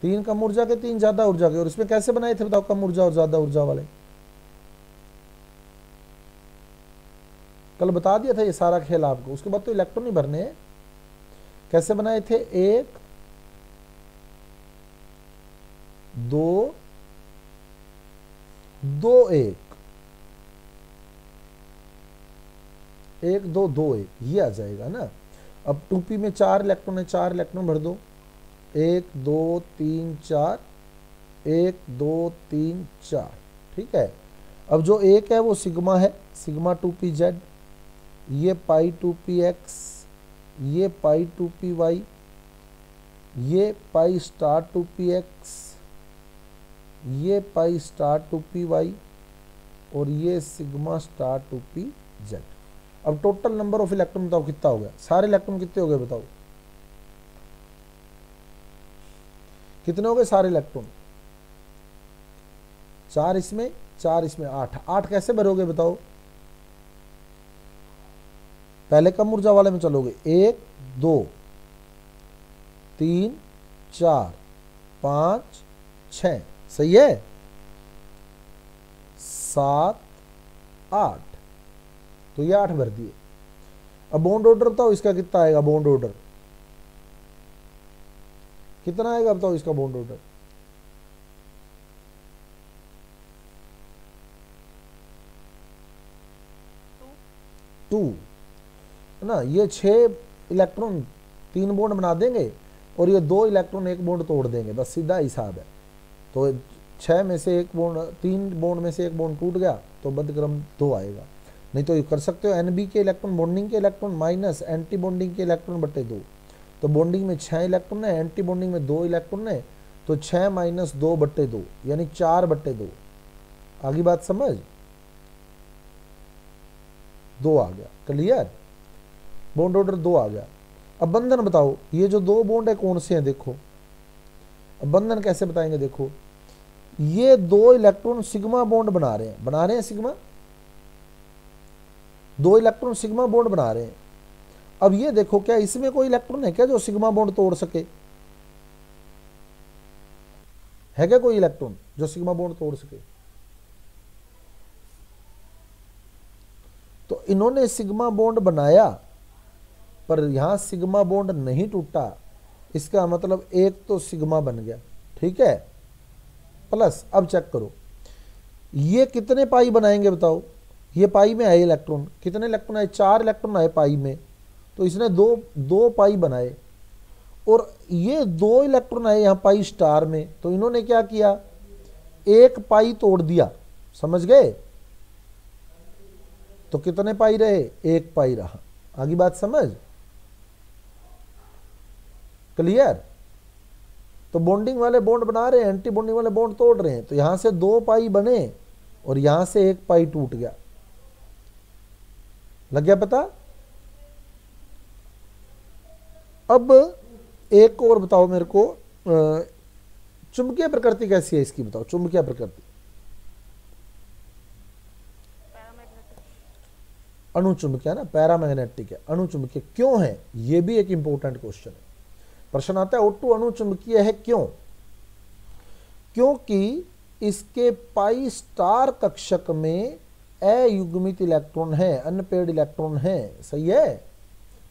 A: 3 कम ऊर्जा के, 3 ज्यादा ऊर्जा के। और इसमें कैसे बनाए थे बताओ, कम ऊर्जा और ज्यादा ऊर्जा वाले? कल बता दिया था ये सारा खेल आपको। उसके बाद तो इलेक्ट्रॉन ही भरने हैं। कैसे बनाए थे? 1 2 2 1 1 2 2 1, ये आ जाएगा ना। अब 2p में 4 इलेक्ट्रॉन है, 4 इलेक्ट्रॉन भर दो। 1 2 3 4, 1 2 3 4, ठीक है। अब जो 1 है वो सिग्मा है, सिग्मा 2pz, ये पाई 2px, ये पाई 2py, ये पाई स्टार 2px, ये पाई स्टार 2py, और ये सिग्मा स्टार 2p z। अब टोटल नंबर ऑफ इलेक्ट्रॉन बताओ कितना हो गया, सारे इलेक्ट्रॉन कितने हो गए बताओ, कितने हो गए सारे इलेक्ट्रॉन, 4 इसमें 4 इसमें, 8। 8 कैसे भरोगे बताओ, पहले कम ऊर्जा वाले में चलोगे, 1 2 3 4 5 6, सही है, 7 8, तो ये 8 भर दिए। अब बॉन्ड ऑर्डर बताओ इसका कितना आएगा, बॉन्ड ऑर्डर कितना आएगा बताओ इसका बॉन्ड ऑर्डर, टू है ना। ये 6 इलेक्ट्रॉन 3 बॉन्ड बना देंगे और ये 2 इलेक्ट्रॉन 1 बॉन्ड तोड़ देंगे, बस सीधा हिसाब है। तो 6 में से 1 बॉन्ड, 3 बॉन्ड में से 1 बॉन्ड टूट गया तो बदक्रम 2 आएगा। नहीं तो ये कर सकते हो एनबी के इलेक्ट्रॉन बॉन्डिंग के इलेक्ट्रॉन माइनस एंटी बॉन्डिंग के इलेक्ट्रॉन बटे 2। तो बॉन्डिंग में 6 इलेक्ट्रॉन है, एंटी बॉन्डिंग में 2 इलेक्ट्रॉन है, तो 6 माइनस 2 बटे 2 यानी 4 बटे 2। आगे बात समझ, 2 आ गया, क्लियर, बॉन्ड ऑर्डर 2 आ गया। अब बंधन बताओ, ये जो 2 बॉन्ड है कौन से हैं देखो, अब बंधन कैसे बताएंगे देखो, ये 2 इलेक्ट्रॉन सिग्मा बॉन्ड बना रहे हैं सिग्मा, 2 इलेक्ट्रॉन सिग्मा बॉन्ड बना रहे हैं। अब ये देखो क्या इसमें कोई इलेक्ट्रॉन है क्या जो सिग्मा बॉन्ड तोड़ सके, है क्या कोई इलेक्ट्रॉन जो सिग्मा बॉन्ड तोड़ सके, तो इन्होंने सिग्मा बॉन्ड बनाया पर यहां सिग्मा बॉन्ड नहीं टूटा, इसका मतलब एक तो सिग्मा बन गया, ठीक है, प्लस अब चेक करो ये कितने पाई बनाएंगे बताओ, ये पाई में आए इलेक्ट्रॉन, कितने इलेक्ट्रॉन आए, 4 इलेक्ट्रॉन आए पाई में, तो इसने दो पाई बनाए, और ये 2 इलेक्ट्रॉन आए यहां पाई स्टार में, तो इन्होंने क्या किया, 1 पाई तोड़ दिया, समझ गए, तो कितने पाई रहे, 1 पाई रहा। आगे बात समझ, क्लियर। तो बॉन्डिंग वाले बॉन्ड बना रहे हैं, एंटी बॉन्डिंग वाले बॉन्ड तोड़ रहे हैं, तो यहां से 2 पाई बने और यहां से 1 पाई टूट गया, लग गया पता। अब एक और बताओ मेरे को, चुंबकीय प्रकृति कैसी है इसकी बताओ, चुंबकीय प्रकृति, अणुचुंबकीय ना, पैरामैग्नेटिक है, अणुचुंबकीय क्यों है, यह भी एक इंपॉर्टेंट क्वेश्चन है। प्रश्न आता है O2 अणुचुंबकीय है क्यों, क्योंकि इसके पाई स्टार कक्षक में अयुग्मित इलेक्ट्रॉन है, अनपेड इलेक्ट्रॉन है, सही है,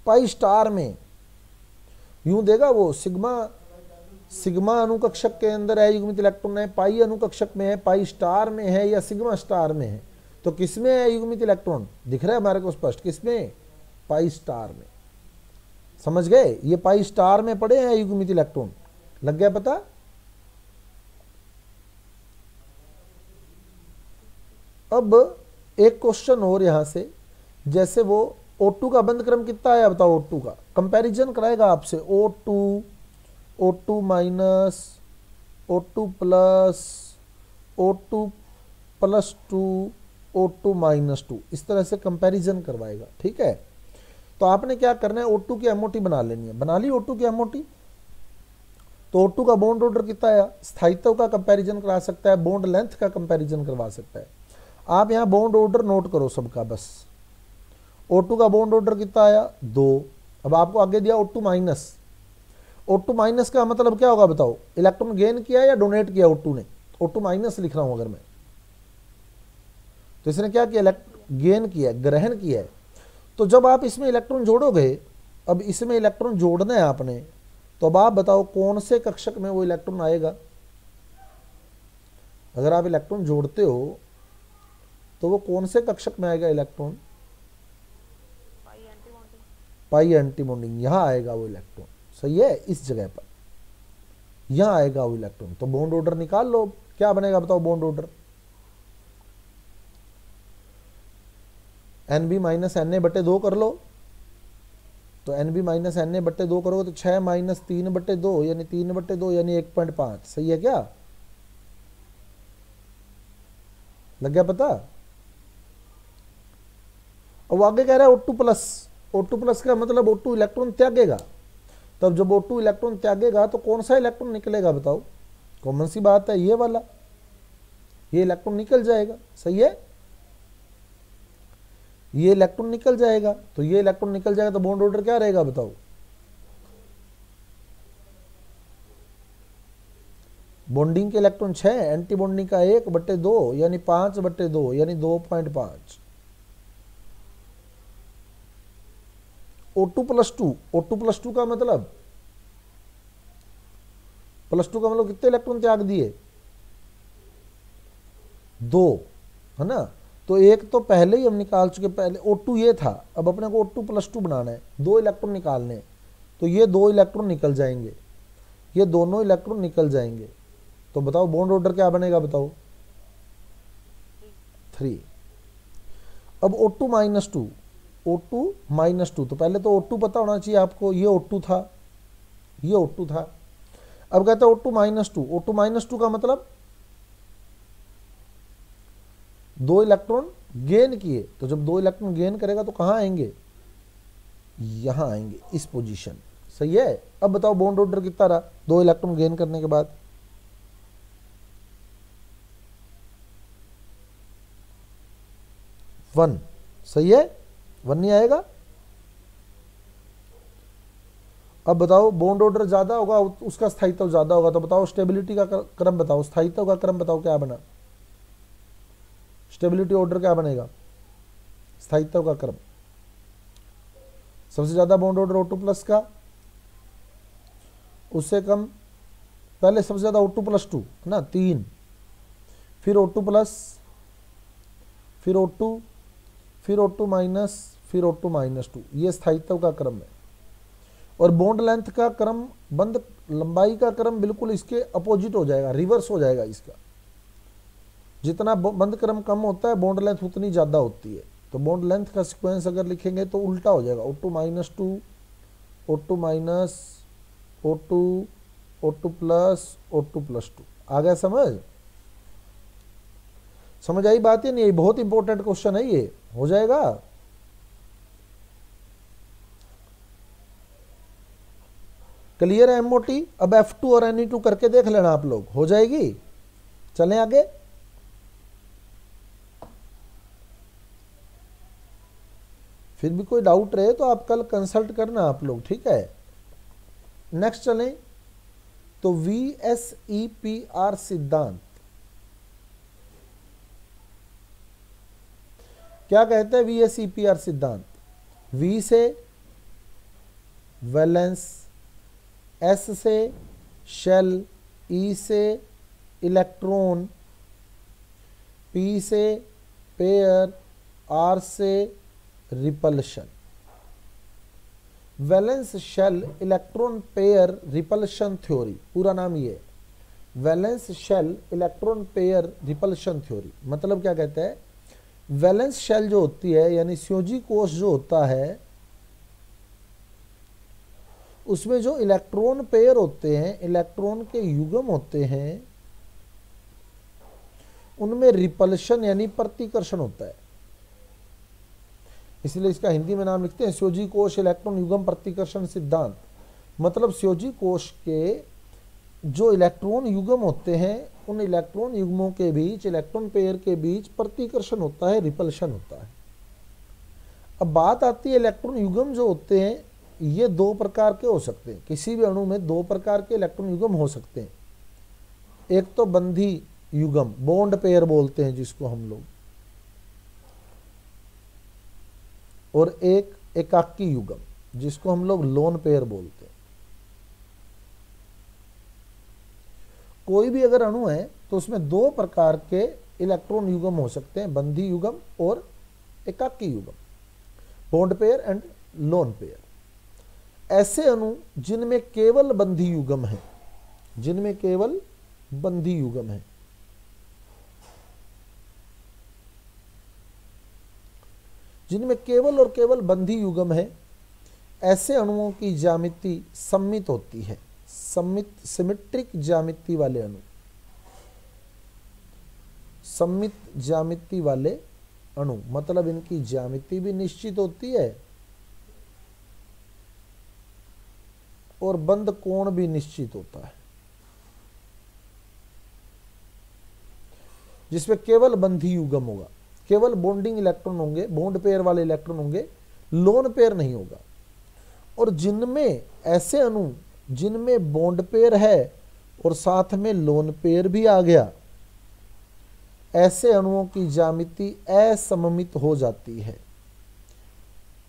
A: पाई स्टार में यूं देगा वो सिग्मा अनुकक्षक के अंदर अयुग्मित इलेक्ट्रॉन है, पाई अनुकक्षक में है, पाई स्टार में है या सिग्मा स्टार में है, तो किसमें है अयुग्मित इलेक्ट्रॉन, दिख रहा है हमारे को स्पष्ट, किसमें, पाई स्टार में, समझ गए, ये पाई स्टार में पड़े हैं अयुग्मित इलेक्ट्रॉन, लग गया पता। अब एक क्वेश्चन और यहां से, जैसे वो O2 का बंध क्रम कितना आया बताओ, O2 का कंपैरिजन कराएगा आपसे, O2 minus, O2 plus, O2 plus 2, O2 minus 2, इस तरह से कंपैरिजन करवाएगा, ठीक है। तो आपने क्या करना है, O2 की MOT बना लेनी है, बना ली O2 की MOT, तो O2 का बॉन्ड ऑर्डर कितना आया, स्थायित्व का कंपैरिजन करा सकता है, बॉन्ड लेंथ का कंपैरिजन करवा सकता है। आप यहां बॉन्ड ऑर्डर नोट करो सबका, बस O2 का बॉन्ड ऑर्डर कितना आया, 2। अब आपको आगे दिया O2 माइनस, O2 माइनस का मतलब क्या होगा बताओ, इलेक्ट्रॉन गेन किया या डोनेट किया O2 ने, O2 माइनस लिख रहा हूं अगर मैं, तो इसने क्या किया, गेन किया, ग्रहण किया है। तो जब आप इसमें इलेक्ट्रॉन जोड़ोगे, अब इसमें इलेक्ट्रॉन जोड़ना है आपने, तो अब आप बताओ कौन से कक्षक में वो इलेक्ट्रॉन आएगा। अगर आप इलेक्ट्रॉन जोड़ते हो तो वो कौन से कक्षक में आएगा इलेक्ट्रॉन, पाई एंटी बॉन्डिंग, यहां आएगा वो इलेक्ट्रॉन, सही है, इस जगह पर यहां आएगा वो इलेक्ट्रॉन। तो बॉन्ड ऑर्डर निकाल लो, क्या बनेगा बताओ bond order, NB minus NA बटे 2 कर लो, तो NB माइनस NA बटे 2 करोगे तो 6 माइनस 3 बटे 2 यानी 3 बटे 2 यानी 1.5, सही है क्या, लग गया पता। और आगे कह रहा है O2 प्लस। O2 प्लस का मतलब O2 इलेक्ट्रॉन त्यागेगा। तब जब O2 इलेक्ट्रॉन त्यागेगा तो कौन सा इलेक्ट्रॉन निकलेगा बताओ? कॉमन सी बात है, ये वाला, ये इलेक्ट्रॉन निकल जाएगा। सही है, ये इलेक्ट्रॉन निकल जाएगा। तो ये इलेक्ट्रॉन निकल जाएगा तो बॉन्ड ऑर्डर क्या रहेगा बताओ? बॉन्डिंग के इलेक्ट्रॉन 6, एंटी बॉन्डिंग का 1/2 यानी 5/2 यानी 2.5। O2 प्लस 2, O2 प्लस 2 का मतलब, प्लस 2 का मतलब कितने इलेक्ट्रॉन त्याग दिए? 2, है ना। तो एक तो पहले ही हम निकाल चुके, पहले O2 ये था, अब अपने को O2 प्लस 2 बनाना है, 2 इलेक्ट्रॉन निकालने हैं। तो ये 2 इलेक्ट्रॉन निकल जाएंगे, ये दोनों इलेक्ट्रॉन निकल जाएंगे। तो बताओ बॉन्ड ऑर्डर क्या बनेगा बताओ? 3। अब O2 माइनस 2, O2 माइनस 2, तो पहले तो O2 पता होना चाहिए आपको, ये O2 था, ये O2 था। अब कहते हैं O2 माइनस 2, O2 माइनस 2 का मतलब 2 इलेक्ट्रॉन गेन किए। तो जब 2 इलेक्ट्रॉन गेन करेगा तो कहाँ आएंगे? यहां आएंगे, इस पोजीशन। सही है। अब बताओ बॉन्ड ऑर्डर कितना रहा 2 इलेक्ट्रॉन गेन करने के बाद? 1। सही है, 1 नहीं आएगा। अब बताओ बॉन्ड ऑर्डर ज्यादा होगा, उसका स्थायित्व ज्यादा होगा। तो बताओ स्टेबिलिटी का क्रम बताओ, स्थायित्व का क्रम बताओ क्या बना? स्टेबिलिटी ऑर्डर क्या बनेगा? स्थायित्व का क्रम। सबसे ज्यादा बॉन्ड ऑर्डर O2 प्लस का, उससे कम पहले सबसे ज्यादा O2 प्लस 2 है ना, 3, फिर O2 प्लस, फिर O2, फिर O2 माइनस, फिर O2 माइनस 2। ये स्थायित्व का क्रम है। और बॉन्ड लेंथ का क्रम, बंद लंबाई का क्रम बिल्कुल इसके अपोजिट हो जाएगा, रिवर्स हो जाएगा इसका। जितना बंद क्रम कम होता है बॉन्ड लेंथ उतनी ज़्यादा होती है। तो बॉन्ड लेंथ का सीक्वेंस अगर लिखेंगे तो उल्टा हो जाएगा, O2 minus 2, O2 minus, O2, O2 plus, O2 plus 2। आ गया समझ? समझ आई बात है नहीं? ये बहुत इंपॉर्टेंट क्वेश्चन है, ये हो जाएगा। क्लियर है MOT? अब F2 और Ne2 करके देख लेना आप लोग, हो जाएगी। चलें आगे। फिर भी कोई डाउट रहे तो आप कल कंसल्ट करना आप लोग, ठीक है। नेक्स्ट चलें तो VSEPR सिद्धांत क्या कहते हैं? VSEPR सिद्धांत, V से वैलेंस, S से शेल, E से इलेक्ट्रॉन, P से पेयर, R से repulsion. Valence shell electron pair repulsion theory, पूरा नाम ये, valence shell electron pair repulsion theory. मतलब क्या कहते हैं? वैलेंस शेल जो होती है यानी संयोजी कोश जो होता है, उसमें जो इलेक्ट्रॉन पेयर होते हैं, इलेक्ट्रॉन के युग्म होते हैं, उनमें रिपल्शन यानी प्रतिकर्षण होता है। इसलिए इसका हिंदी में नाम लिखते हैं संयोजी कोश इलेक्ट्रॉन युग्म प्रतिकर्षण सिद्धांत। मतलब संयोजी कोश के जो इलेक्ट्रॉन युग्म होते हैं, उन इलेक्ट्रॉन युग्मों के बीच, इलेक्ट्रॉन पेयर के बीच प्रतिकर्षण होता है, रिपल्शन होता है। अब बात आती है इलेक्ट्रॉन युग्म जो होते हैं, ये 2 प्रकार के हो सकते हैं। किसी भी अणु में 2 प्रकार के इलेक्ट्रॉन युग्म हो सकते हैं। एक तो बंधी युग्म, बॉन्ड पेयर बोलते हैं जिसको हम लोग, और एक एकाकी युग्म जिसको हम लोग लोन पेयर बोलते हैं। कोई भी अगर अणु है तो उसमें 2 प्रकार के इलेक्ट्रॉन युग्म हो सकते हैं, बंधी युग्म और एकाकी युग्म, bond pair and lone pair. ऐसे अणु जिनमें केवल बंधी युग्म है, जिनमें केवल बंधी युग्म है, जिनमें केवल और केवल बंधी युग्म है, ऐसे अणुओं की ज्यामिति सममित होती है। सममित, सिमेट्रिक ज्यामिति वाले अणु, सममित ज्यामिति वाले अणु, मतलब इनकी ज्यामिति भी निश्चित होती है और बंध कोण भी निश्चित होता है, जिसमें केवल बंधी युग्म होगा, केवल बॉन्डिंग इलेक्ट्रॉन होंगे, बॉन्ड पेयर वाले इलेक्ट्रॉन होंगे, लोन पेयर नहीं होगा। और जिनमें ऐसे अणु जिनमें बॉन्ड पेयर है और साथ में लोन पेयर भी आ गया, ऐसे अणुओं की ज्यामिति असममित हो जाती है।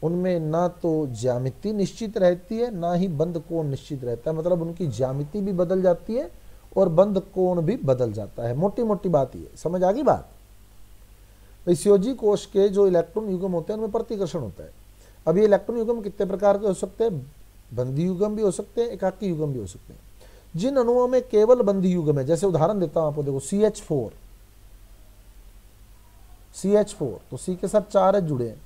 A: उनमें ना तो ज्यामिति निश्चित रहती है, ना ही बंध कोण निश्चित रहता है, मतलब उनकी ज्यामिति भी बदल जाती है और बंध कोण भी बदल जाता है। मोटी मोटी बात ये समझ आ गई बात। इसियोजी कोश के जो इलेक्ट्रॉन युग्म होते हैं उनमें प्रतिकर्षण होता है। अब ये इलेक्ट्रॉन युग्म कितने प्रकार के हो सकते हैं? बंधी युग्म भी हो सकते हैं, एकाकी युग्म भी हो सकते हैं। जिन अणुओं में केवल बंधी युग्म है, जैसे उदाहरण देता हूं आपको, देखो CH4, तो C के साथ 4 H जुड़े हैं।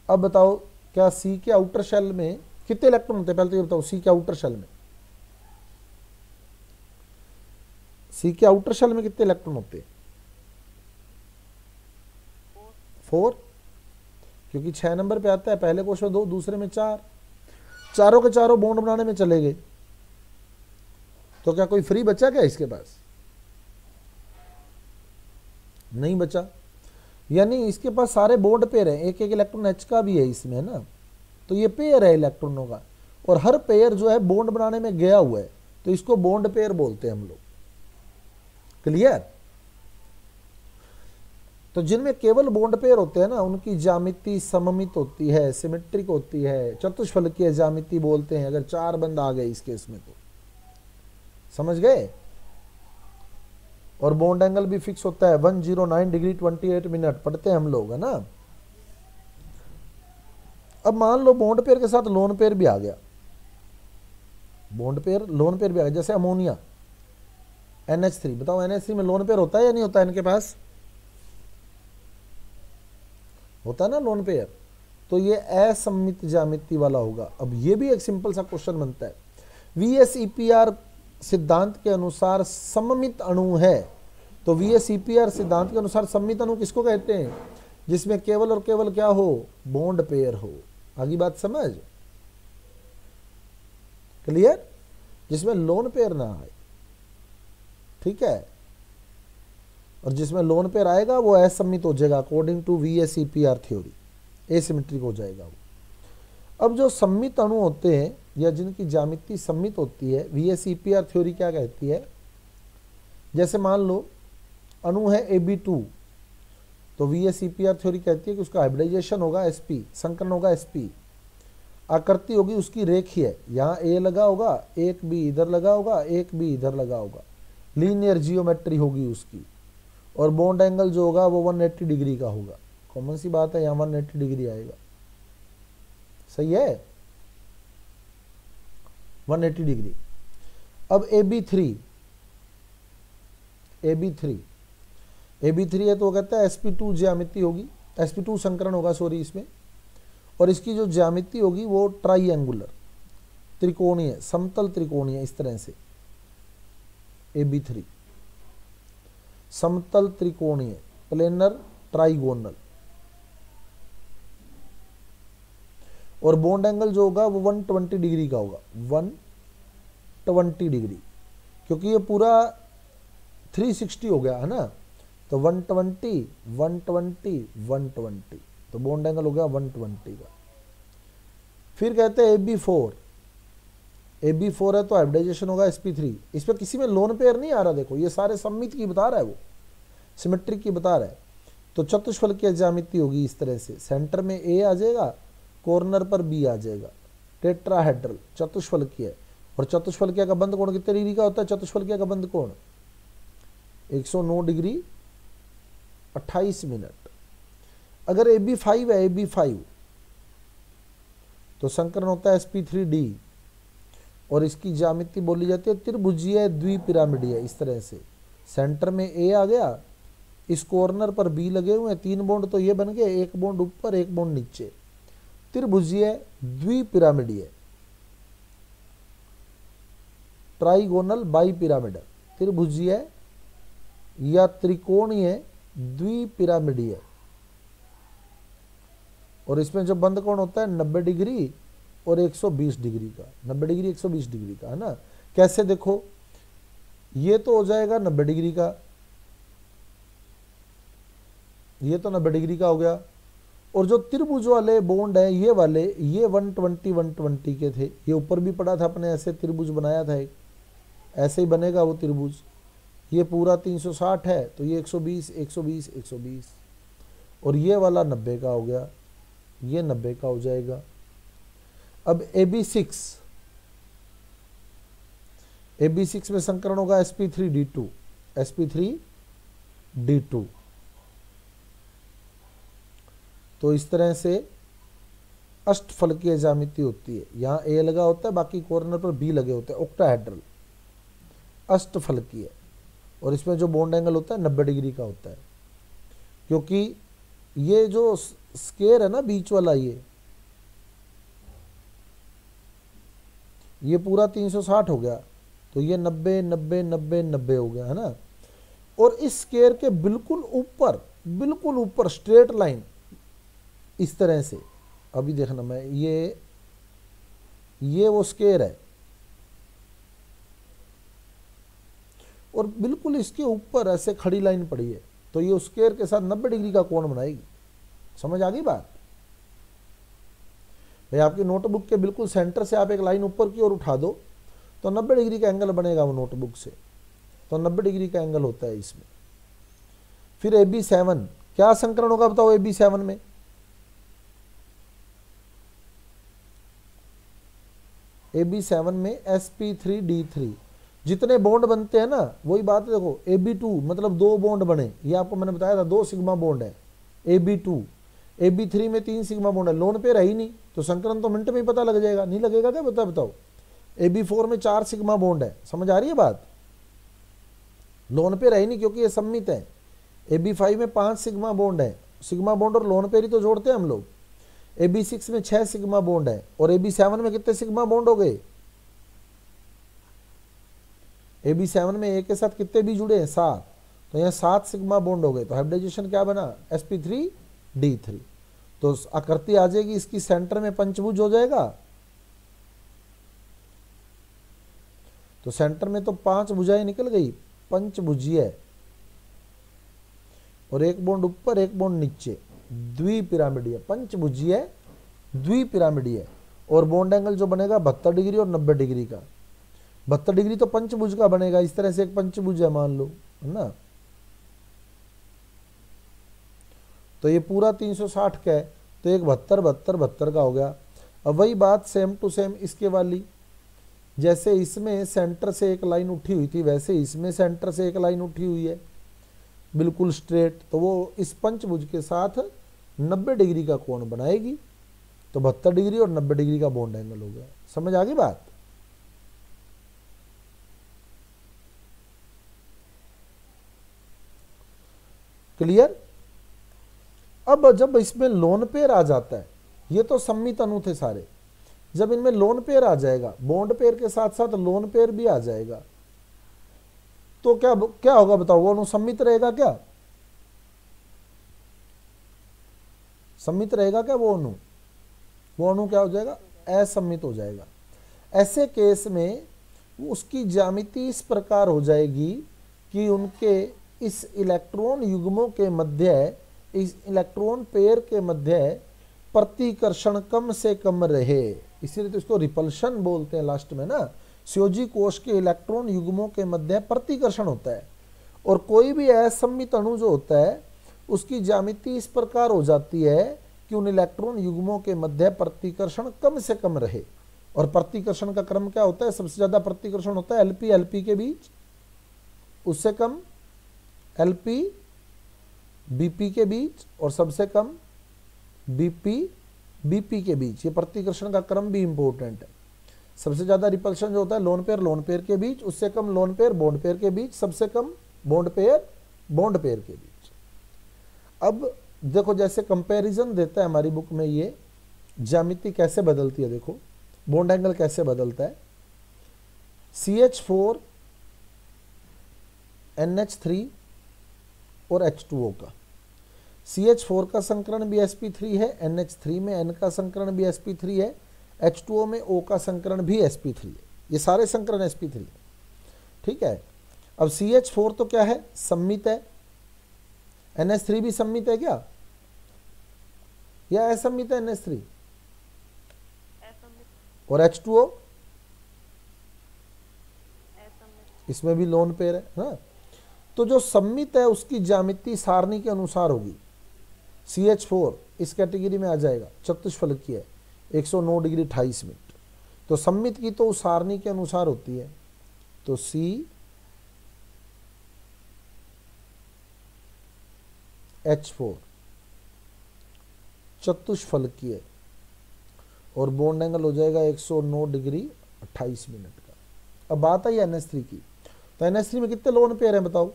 A: अब बताओ क्या C के आउटर शेल में कितने इलेक्ट्रॉन होते हैं? पहले तो ये बताओ, C के आउटर शेल में, C के आउटर शेल में कितने इलेक्ट्रॉन होते हैं? 4, क्योंकि 6 नंबर पे आता है, पहले कोश में 2, दूसरे में 4, चारों के चारों बॉन्ड बनाने में चले गए। तो क्या कोई फ्री बचा क्या इसके पास? नहीं बचा, यानी इसके पास सारे बॉन्ड पेयर हैं, एक एक इलेक्ट्रॉन H का भी है इसमें, है ना। तो ये पेयर है इलेक्ट्रॉनों का, और हर पेयर जो है बॉन्ड बनाने में गया हुआ है, तो इसको बॉन्ड पेयर बोलते हैं हम लोग। क्लियर? तो जिनमें केवल बॉन्ड पेयर होते हैं ना, उनकी ज्यामिति सममित होती है, सिमेट्रिक होती है, चतुष्फलकीय ज्यामिति बोलते हैं। अगर 4 बंद आ गए इस केस में तो समझ गए। और बॉन्ड एंगल भी फिक्स होता है 109 डिग्री 28 मिनट, पढ़ते हैं हम लोग, है ना। अब मान लो बॉन्ड पेयर के साथ लोन पेयर भी आ गया, बॉन्ड पेयर लोन पेयर भी आ गया, जैसे अमोनिया NH3। बताओ NH3 में लोन पेयर होता है या नहीं होता है? इनके पास होता है ना लोन पेयर। तो ये असममित ज्यामिति वाला होगा। अब ये भी एक सिंपल सा क्वेश्चन बनता है, VSEPR सिद्धांत के अनुसार सममित अणु है। तो VSEPR सिद्धांत के अनुसार सममित अणु किसको कहते हैं? जिसमें केवल और केवल क्या हो? बॉन्ड पेयर हो। आगे बात समझ? क्लियर? जिसमें लोन पेयर ना आए, ठीक है। और जिसमें लोन पेयर आएगा वो असममित हो जाएगा, according to VSEPR theory, asymmetric हो जाएगा वो। अब जो सम्मित अणु होते हैं या जिनकी ज्यामिति सम्मित होती है, VSEPR थ्योरी क्या कहती है? जैसे मान लो अणु है AB2, तो VSEPR थ्योरी कहती है कि उसका हाइब्रिडाइजेशन होगा sp, संकरण होगा sp, आकृति होगी उसकी रेखीय, यहाँ A लगा होगा, एक B इधर लगा होगा, एक B इधर लगा होगा, लीनियर जियोमेट्री होगी उसकी, और बॉन्ड एंगल जो होगा वो 180 डिग्री का होगा। कॉमन सी बात है, यहाँ 180 डिग्री आएगा, सही है, 180 डिग्री। अब AB3 है तो वो कहता है sp2 ज्यामिति होगी, sp2 संकरण होगा सॉरी इसमें, और इसकी जो ज्यामिति होगी वो ट्राइएंगुलर, त्रिकोणीय, समतल त्रिकोणीय, इस तरह से AB3 समतल त्रिकोणीय, प्लेनर ट्राइगोनल। और बॉन्ड एंगल जो होगा वो 120 डिग्री का होगा, 120 डिग्री, क्योंकि ये पूरा 360 हो गया है ना। तो 120 120 120, तो बॉन्ड एंगल हो गया 120 का। फिर कहते हैं AB4 है तो हाइब्रिडाइजेशन होगा sp3। इस पर किसी में लोन पेयर नहीं आ रहा, देखो ये सारे सम्मित की बता रहा है, वो सिमेट्रिक की बता रहा है। तो चतुष्फलकीय ज्यामिति होगी इस तरह से, सेंटर में A आ जाएगा, कॉर्नर पर B आ जाएगा, टेट्राहेड्रल चतुष्फलकीय। और चतुष्फलकीय का बंध कोण कितने डिग्री का होता है? चतुष्फलकीय का बंध कोण 109 डिग्री 28 मिनट। अगर AB5 है, AB5 तो संकरण होता है sp3d, और इसकी ज्यामिति बोली जाती है त्रिभुजीय द्विपिरामिडीय। इस तरह से सेंटर में A आ गया, इस कॉर्नर पर B लगे हुए हैं, 3 बॉन्ड तो ये बन गए, एक बॉन्ड ऊपर एक बॉन्ड नीचे, त्रिभुजीय द्विपिरामिडीय, ट्राइगोनल बाइपिरामिडल, त्रिभुजीय या त्रिकोणीय द्विपिरामिडीय, और इसमें जो बंद कोण होता है 90 डिग्री और 120 डिग्री का, 90 डिग्री 120 डिग्री का, है ना। कैसे देखो, ये तो हो जाएगा 90 डिग्री का, ये तो 90 डिग्री का हो गया। और जो त्रिभुज वाले बॉन्ड है ये वाले, ये 120 120 के थे, ये ऊपर भी पड़ा था अपने, ऐसे त्रिभुज बनाया था एक, ऐसे ही बनेगा वो त्रिभुज। ये पूरा 360 है तो ये 120 120 120, और ये वाला 90 का हो गया, ये 90 का हो जाएगा। अब AB6 में संकरण होगा sp3d2, sp3d2। तो इस तरह से अष्टफलकीय ज्यामिति होती है। यहाँ A लगा होता है, बाकी कॉर्नर पर B लगे होते हैं, ऑक्टाहेड्रल अष्टफलकीय। और इसमें जो बॉन्ड एंगल होता है 90 डिग्री का होता है, क्योंकि ये जो स्केयर है ना बीच वाला, ये पूरा 360 हो गया, तो ये 90 90 90 90 हो गया, है ना। और इस स्केयर के बिल्कुल ऊपर स्ट्रेट लाइन इस तरह से, अभी देखना मैं, ये वो स्केयर है, और बिल्कुल इसके ऊपर ऐसे खड़ी लाइन पड़ी है, तो ये उस स्केयर के साथ 90 डिग्री का कोण बनाएगी। समझ आ गई बात भाई? आपकी नोटबुक के बिल्कुल सेंटर से आप एक लाइन ऊपर की ओर उठा दो तो 90 डिग्री का एंगल बनेगा वो नोटबुक से, तो 90 डिग्री का एंगल होता है इसमें। फिर AB7 क्या संकरण होगा बताओ AB7 में? AB7 में sp3d3। जितने बॉन्ड बनते हैं ना, वही बात है, देखो AB2 मतलब 2 बॉन्ड बने, ये आपको मैंने बताया था 2 सिग्मा बॉन्ड है AB2। AB3 में 3 सिग्मा बॉन्ड है, लोन पेयर है ही नहीं, तो संकरण तो मिनट में ही पता लग जाएगा, नहीं लगेगा क्या? बताओ। AB4 में 4 सिग्मा बॉन्ड है, समझ आ रही है बात? लोन पेयर है ही नहीं क्योंकि ये सम्मित है। AB5 में 5 सिग्मा बॉन्ड है, सिग्मा बॉन्ड और लोन पेयर ही तो जोड़ते हैं हम लोग। AB6 में 6 सिग्मा बॉन्ड है, और AB7 में कितने सिग्मा बॉन्ड हो गए? AB7 में एक के साथ कितने भी जुड़े हैं? 7, तो यहाँ 7 सिग्मा बॉन्ड हो गए, तो हाइब्रिडाइजेशन क्या बना? sp3d3। तो आकृति आ जाएगी इसकी, सेंटर में पंचभुज हो जाएगा, तो सेंटर में तो 5 भुजाएं निकल गई, पंचभुजीय, और एक बॉन्ड ऊपर एक बॉन्ड नीचे, द्विपिरामिडीय, पंचभुजीय द्विपिरामिडीय। और बॉन्ड एंगल जो बनेगा 72 डिग्री और 90 डिग्री का। 72 डिग्री तो पंचभुज का बनेगा, इस तरह से एक पंचभुज है मान लो, है ना। तो ये पूरा 360 का है, तो एक 72 72 72 का हो गया। अब वही बात सेम टू सेम इसके वाली, जैसे इसमें सेंटर से एक लाइन उठी हुई थी, वैसे इसमें सेंटर से एक लाइन उठी हुई है बिल्कुल स्ट्रेट, तो वो इस पंचभुज के साथ 90 डिग्री का कोण बनाएगी, तो 72 डिग्री और 90 डिग्री का बॉन्ड एंगल हो गया। समझ आ गई बात? क्लियर? अब जब इसमें लोन पेयर आ जाता है, ये तो सम्मित अणु थे सारे, जब इनमें लोन पेयर आ जाएगा, बॉन्ड पेयर के साथ साथ लोन पेयर भी आ जाएगा, तो क्या होगा बताओ? वो अणु सम्मित रहेगा क्या? सम्मित रहेगा क्या वो अणु? वो अणु क्या हो जाएगा? असम्मित हो जाएगा। ऐसे केस में उसकी ज्यामिति इस प्रकार हो जाएगी कि उनके इस इलेक्ट्रॉन युग्मों के मध्य, इस इलेक्ट्रॉन पेयर के मध्य प्रतिकर्षण कम से कम रहे, इसीलिए तो इसको रिपल्शन बोलते हैं लास्ट में ना। स्योजी कोश के इलेक्ट्रॉन युग्मों के मध्य प्रतिकर्षण होता है, और कोई भी असम्मित अणु जो होता है उसकी ज्यामिति इस प्रकार हो जाती है कि उन इलेक्ट्रॉन युग्मों के मध्य प्रतिकर्षण कम से कम रहे। और प्रतिकर्षण का क्रम क्या होता है? सबसे ज्यादा प्रतिकर्षण होता है LP LP के बीच, उससे कम LP BP के बीच, और सबसे कम BP BP के बीच। ये प्रतिकर्षण का क्रम भी इंपॉर्टेंट है। सबसे ज्यादा रिपल्शन जो होता है लोन पेयर के बीच, उससे कम लोन पेयर बॉन्ड पेयर के बीच, सबसे कम बॉन्ड पेयर के बीच। अब देखो जैसे कंपैरिजन देता है हमारी बुक में, ये ज्यामिति कैसे बदलती है, देखो बॉन्ड एंगल कैसे बदलता है। CH4 NH3 और H2O का, CH4 का संकरण भी sp3 है, NH3 में N का संकरण भी sp3 है, H2O में O का संकरण भी sp3 है, ये सारे संकरण sp3 है, ठीक है। अब CH4 तो क्या है, सम्मित है, NH3 भी सम्मित है क्या, या असम्मित है NH3,
B: असमित
A: और H2O
B: असमित
A: इसमें भी लोन पेयर है ना। तो जो सम्मित है उसकी ज्यामिति सारणी के अनुसार होगी। CH4 इस कैटेगरी में आ जाएगा, चतुष्फलकीय है, 109 डिग्री 28 मिनट। तो सम्मित की तो उस सारणी के अनुसार होती है, तो CH4 चतुष्फलकीय और बॉन्ड एंगल हो जाएगा 109 डिग्री 28 मिनट का। अब बात आई NH3 की, तो NH3 में कितने लोन पेयर हैं बताओ,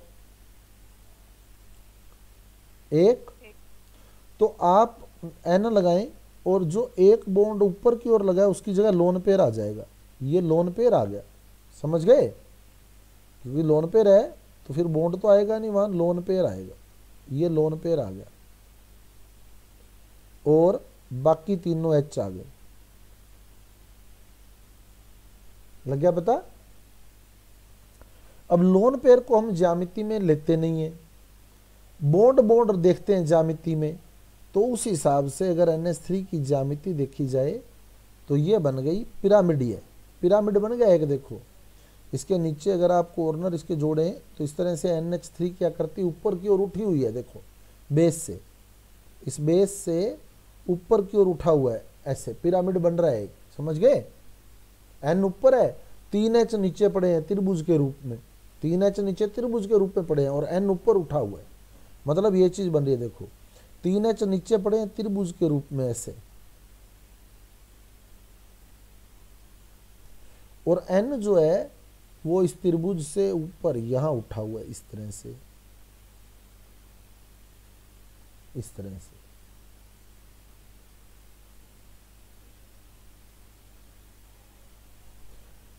A: एक। तो आप N लगाएं और जो एक बॉन्ड ऊपर की ओर लगाए उसकी जगह लोन पेयर आ जाएगा, ये लोन पेयर आ गया, समझ गए, क्योंकि लोन पेयर है तो फिर बॉन्ड तो आएगा नहीं, वहां लोन पेयर आएगा, ये लोन पेयर आ गया, और बाकी तीनों H आ गए। लग गया पता। अब लोन पेयर को हम ज्यामिति में लेते नहीं है, बॉन्ड बॉन्ड देखते हैं ज्यामिति में, तो उस हिसाब से अगर NH3 की ज्यामिति देखी जाए तो ये बन गई पिरामिडीय, पिरामिड बन गया एक, देखो इसके नीचे अगर आप कॉर्नर इसके जोड़े तो इस तरह से NH3 की आकृति ऊपर की ओर उठी हुई है, देखो बेस से, इस बेस से ऊपर की ओर उठा हुआ है, ऐसे पिरामिड बन रहा है एक, समझ गए। N ऊपर है, 3H नीचे पड़े हैं त्रिभुज के रूप में, 3H नीचे त्रिभुज के रूप में पड़े हैं और N ऊपर उठा हुआ है, मतलब ये चीज बन रही है, देखो 3H नीचे पड़े हैं त्रिभुज के रूप में ऐसे, और N जो है वो इस त्रिभुज से ऊपर यहां उठा हुआ है, इस तरह से, इस तरह से।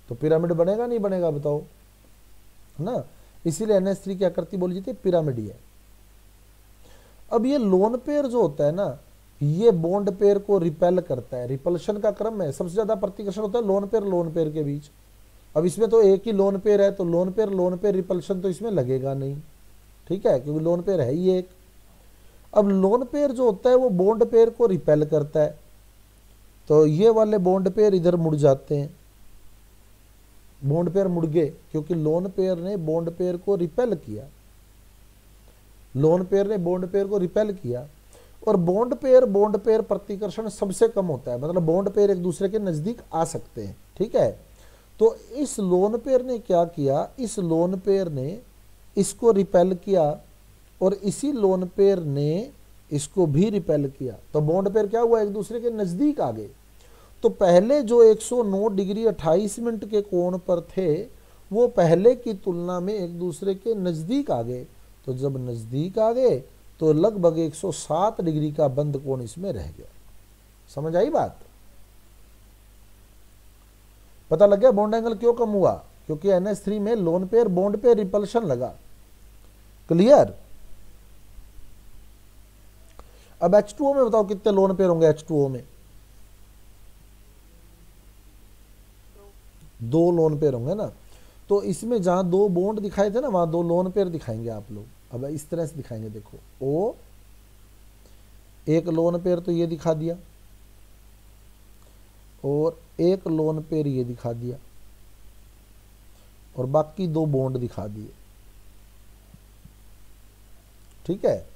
A: तो पिरामिड बनेगा नहीं बनेगा बताओ, है ना, इसीलिए NH3 की आकृति बोली जाती है पिरामिडीय है। अब ये लोन पेयर जो होता है ना, ये बॉन्ड पेयर को रिपेल करता है, रिपल्शन का क्रम है, सबसे ज्यादा प्रतिकर्षण होता है लोन पेयर के बीच। अब इसमें तो एक ही लोन पेयर है, तो लोन पेयर रिपल्शन तो इसमें लगेगा नहीं, ठीक है, क्योंकि लोन पेयर है ही एक। अब लोन पेयर जो होता है वो बॉन्ड पेयर को रिपेल करता है, तो ये वाले बॉन्ड पेयर इधर मुड़ जाते हैं, बॉन्ड पेयर मुड़ गए क्योंकि लोन पेयर ने बॉन्ड पेयर को रिपेल किया, लोन पेयर ने बॉन्ड पेयर को रिपेल किया। और बॉन्ड पेयर प्रतिकर्षण सबसे कम होता है, मतलब बॉन्ड पेयर एक दूसरे के नजदीक आ सकते हैं, ठीक है। तो इस लोन पेयर ने क्या किया, इस लोन पेयर ने इसको रिपेल किया और इसी लोन पेयर ने इसको भी रिपेल किया, तो बॉन्ड पेयर क्या हुआ, एक दूसरे के नजदीक आ गए। तो पहले जो 109 डिग्री 28 मिनट के कोण पर थे वो पहले की तुलना में एक दूसरे के नजदीक आ गए, तो जब नजदीक आ गए तो लगभग 107 डिग्री का बंद कोण इसमें रह गया। समझ आई बात, पता लग गया बॉन्ड एंगल क्यों कम हुआ, क्योंकि NH3 में lone pair bond pair repulsion लगा। क्लियर। अब H2O में बताओ कितने लोन पेयर होंगे, H2O में 2 लोन पेयर होंगे ना। तो इसमें जहां 2 बॉन्ड दिखाए थे ना वहां 2 लोन पेयर दिखाएंगे आप लोग। अब इस तरह से दिखाएंगे, देखो O एक लोन पेयर तो ये दिखा दिया और एक लोन पेयर ये दिखा दिया और बाकी 2 बॉन्ड दिखा दिए, ठीक है।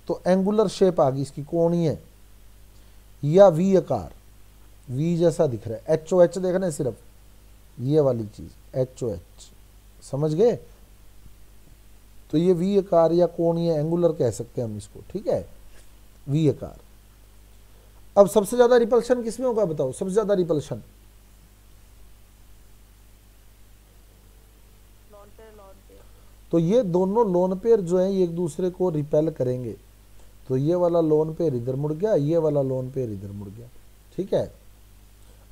A: तो एंगुलर शेप आ गई इसकी, कोणीय या वी आकार, वी जैसा दिख रहा है। HOH देखना है सिर्फ, ये वाली चीज HOH, समझ गए। तो ये वी आकार या कोणीय एंगुलर कह सकते हैं हम इसको, ठीक है, वी आकार। अब सबसे ज्यादा रिपल्शन किसमें होगा बताओ, सबसे ज्यादा रिपल्शन
B: लोन पेयर
A: तो ये दोनों लोन पेयर जो है ये एक दूसरे को रिपेल करेंगे। तो ये वाला लोन पेयर इधर मुड़ गया, ये वाला लोन पेयर इधर मुड़ गया, ठीक है।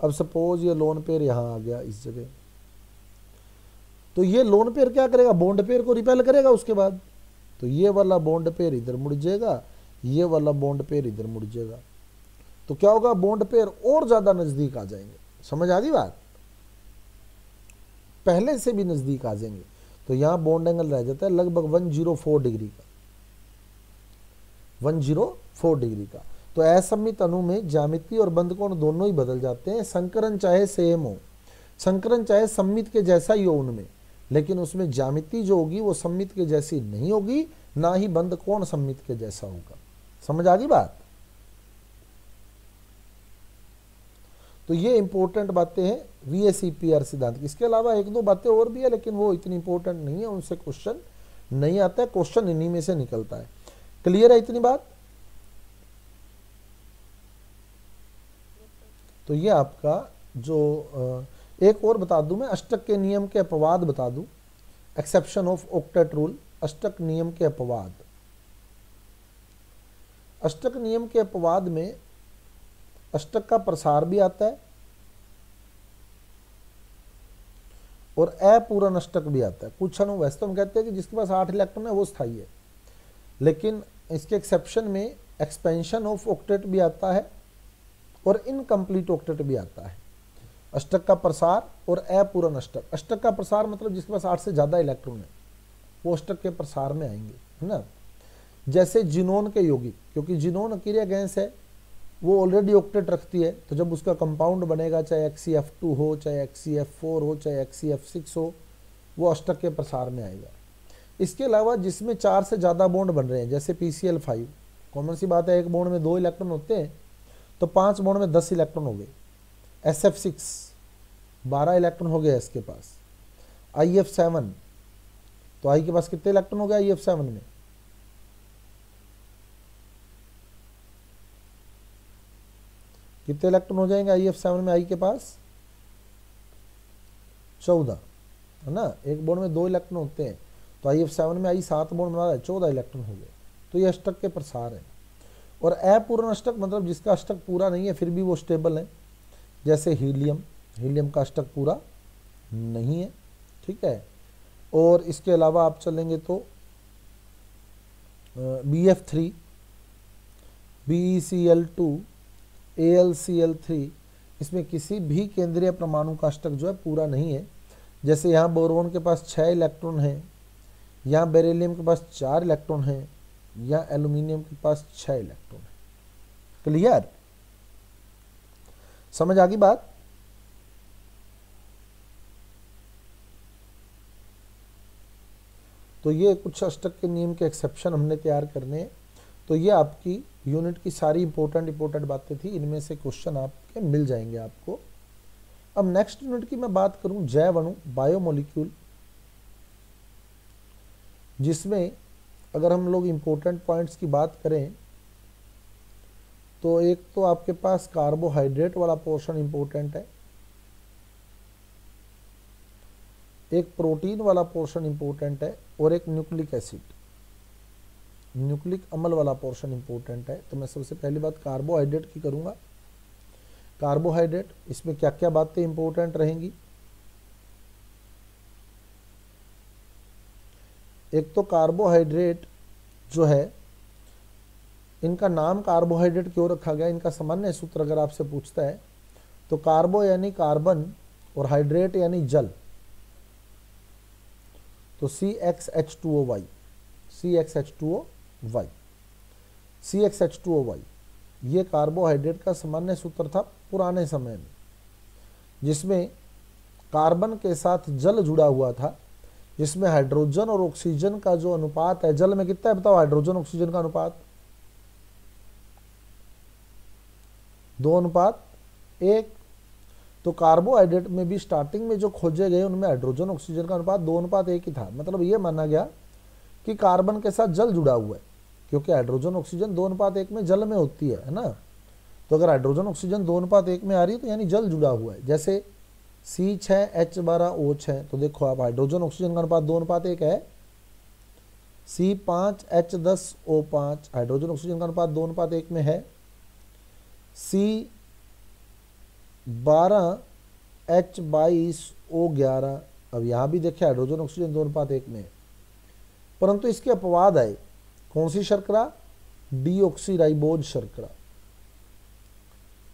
A: अब सपोज ये लोन पेयर यहां आ गया इस जगह, तो ये लोन पेयर क्या करेगा, बॉन्ड पेयर को रिपेल करेगा उसके बाद। तो ये वाला बॉन्ड पेयर इधर मुड़ जाएगा, ये वाला बॉन्ड पेयर इधर मुड़ जाएगा, तो क्या होगा, बॉन्ड पेयर और ज्यादा नजदीक आ जाएंगे। समझ आ गई बात, पहले से भी नजदीक आ जाएंगे। तो यहां बॉन्ड एंगल रह जाता है लगभग 104 डिग्री का, 104 डिग्री का। तो असममित अणु में ज्यामिति और बंध कोण दोनों ही बदल जाते हैं। संकरण चाहे सेम हो, संकरण चाहे सममित के जैसा ही हो उनमें, लेकिन उसमें ज्यामिति जो होगी वो सममित के जैसी नहीं होगी, ना ही बंध कोण सममित के जैसा होगा। समझ आ गई बात। तो ये इंपॉर्टेंट बातें हैं VSEPR सिद्धांत की। इसके अलावा एक दो बातें और भी है, लेकिन वो इतनी इंपॉर्टेंट नहीं है, उनसे क्वेश्चन नहीं आता है, क्वेश्चन इन्हीं में से निकलता है। क्लियर है इतनी बात। तो ये आपका जो एक और बता दूं मैं, अष्टक के नियम के अपवाद बता दूं, एक्सेप्शन ऑफ ऑक्टेट रूल, अष्टक नियम के अपवाद। अष्टक नियम के अपवाद में अष्टक का प्रसार भी आता है और अपूर्ण अष्टक भी आता है। कुछ अणु वैसे तो हम कहते हैं कि जिसके पास 8 इलेक्ट्रॉन है वो स्थायी है, लेकिन इसके एक्सेप्शन में एक्सपेंशन ऑफ ऑक्टेट भी आता है और इनकम्प्लीट ऑक्टेट भी आता है। अष्टक का प्रसार और अपूर्ण अष्टक। अष्टक का प्रसार मतलब जिसके पास 8 से ज्यादा इलेक्ट्रॉन है वो अष्टक के प्रसार में आएंगे, है ना। जैसे जिनोन के यौगिक, क्योंकि जिनोन अकेरिया गैस है, वो ऑलरेडी ऑक्टेट रखती है, तो जब उसका कंपाउंड बनेगा, चाहे HCF2 हो, चाहे HCF4 हो, चाहे HCF6 हो, वो अष्टक के प्रसार में आएगा। इसके अलावा जिसमें 4 से ज़्यादा बॉन्ड बन रहे हैं, जैसे PCl5, कॉमन सी बात है, एक बॉन्ड में 2 इलेक्ट्रॉन होते हैं, तो 5 बॉन्ड में 10 इलेक्ट्रॉन हो गए। SF6 12 इलेक्ट्रॉन हो गया इसके पास। IF7, तो I के पास कितने इलेक्ट्रॉन हो गया IF7 में? कितने इलेक्ट्रॉन हो जाएंगे IF7 में? I के पास 14, है ना। एक बॉन्ड में 2 इलेक्ट्रॉन होते हैं, तो IF7 में I 7 बॉन्ड बना रहा है, 14 इलेक्ट्रॉन हो गए। तो ये अष्टक के प्रसार है। और अपूर्ण अष्टक मतलब जिसका अष्टक पूरा नहीं है फिर भी वो स्टेबल है, जैसे हीलियम। हीलियम का अष्टक पूरा नहीं है, ठीक है। और इसके अलावा आप चलेंगे तो BF3, BeCl2, AlCl3, इसमें किसी भी केंद्रीय परमाणु का अष्टक जो है पूरा नहीं है। जैसे यहाँ बोरोन के पास 6 इलेक्ट्रॉन है, यहाँ बेरिलियम के पास 4 इलेक्ट्रॉन है, यहाँ एल्यूमिनियम के पास 6 इलेक्ट्रॉन है। क्लियर, समझ आ गई बात। तो ये कुछ अष्टक के नियम के एक्सेप्शन हमने तैयार करने हैं। तो ये आपकी यूनिट की सारी इंपॉर्टेंट बातें थी, इनमें से क्वेश्चन आपके मिल जाएंगे आपको। अब नेक्स्ट यूनिट की मैं बात करूं, जैव अणु, बायोमोलिक्यूल, जिसमें अगर हम लोग इंपॉर्टेंट पॉइंट्स की बात करें तो एक तो आपके पास कार्बोहाइड्रेट वाला पोर्शन इंपॉर्टेंट है, एक प्रोटीन वाला पोर्शन इंपॉर्टेंट है, और एक न्यूक्लिक एसिड, न्यूक्लिक अम्ल वाला पोर्शन इंपॉर्टेंट है। तो मैं सबसे पहली बात कार्बोहाइड्रेट की करूंगा। कार्बोहाइड्रेट, इसमें क्या क्या बातें इंपॉर्टेंट रहेंगी? एक तो कार्बोहाइड्रेट जो है, इनका नाम कार्बोहाइड्रेट क्यों रखा गया, इनका सामान्य सूत्र अगर आपसे पूछता है तो कार्बो यानी कार्बन और हाइड्रेट यानी जल, तो CXH2OY, CXH2OY, CXH2OY, ये कार्बोहाइड्रेट का सामान्य सूत्र था पुराने समय में, जिसमें कार्बन के साथ जल जुड़ा हुआ था, जिसमें हाइड्रोजन और ऑक्सीजन का जो अनुपात है, जल में कितना है बताओ, हाइड्रोजन ऑक्सीजन का अनुपात 2:1। तो कार्बोहाइड्रेट में भी स्टार्टिंग में जो खोजे गए उनमें हाइड्रोजन ऑक्सीजन का अनुपात 2:1 ही था। मतलब ये माना गया कि कार्बन के साथ जल जुड़ा हुआ है, क्योंकि हाइड्रोजन ऑक्सीजन 2:1 में जल में होती है ना। तो अगर हाइड्रोजन ऑक्सीजन 2:1 में आ रही है तो यानी जल जुड़ा हुआ है। जैसे C6H12O6, तो देखो आप हाइड्रोजन ऑक्सीजन का अनुपात 2:1 है, C5H10O5 हाइड्रोजन ऑक्सीजन का अनुपात 2:1 में है, C12H22O11, अब यहां भी देखिए हाइड्रोजन ऑक्सीजन 2:1 में है। परंतु इसके अपवाद आए, कौन सी शर्करा? डीऑक्सीराइबोज शर्करा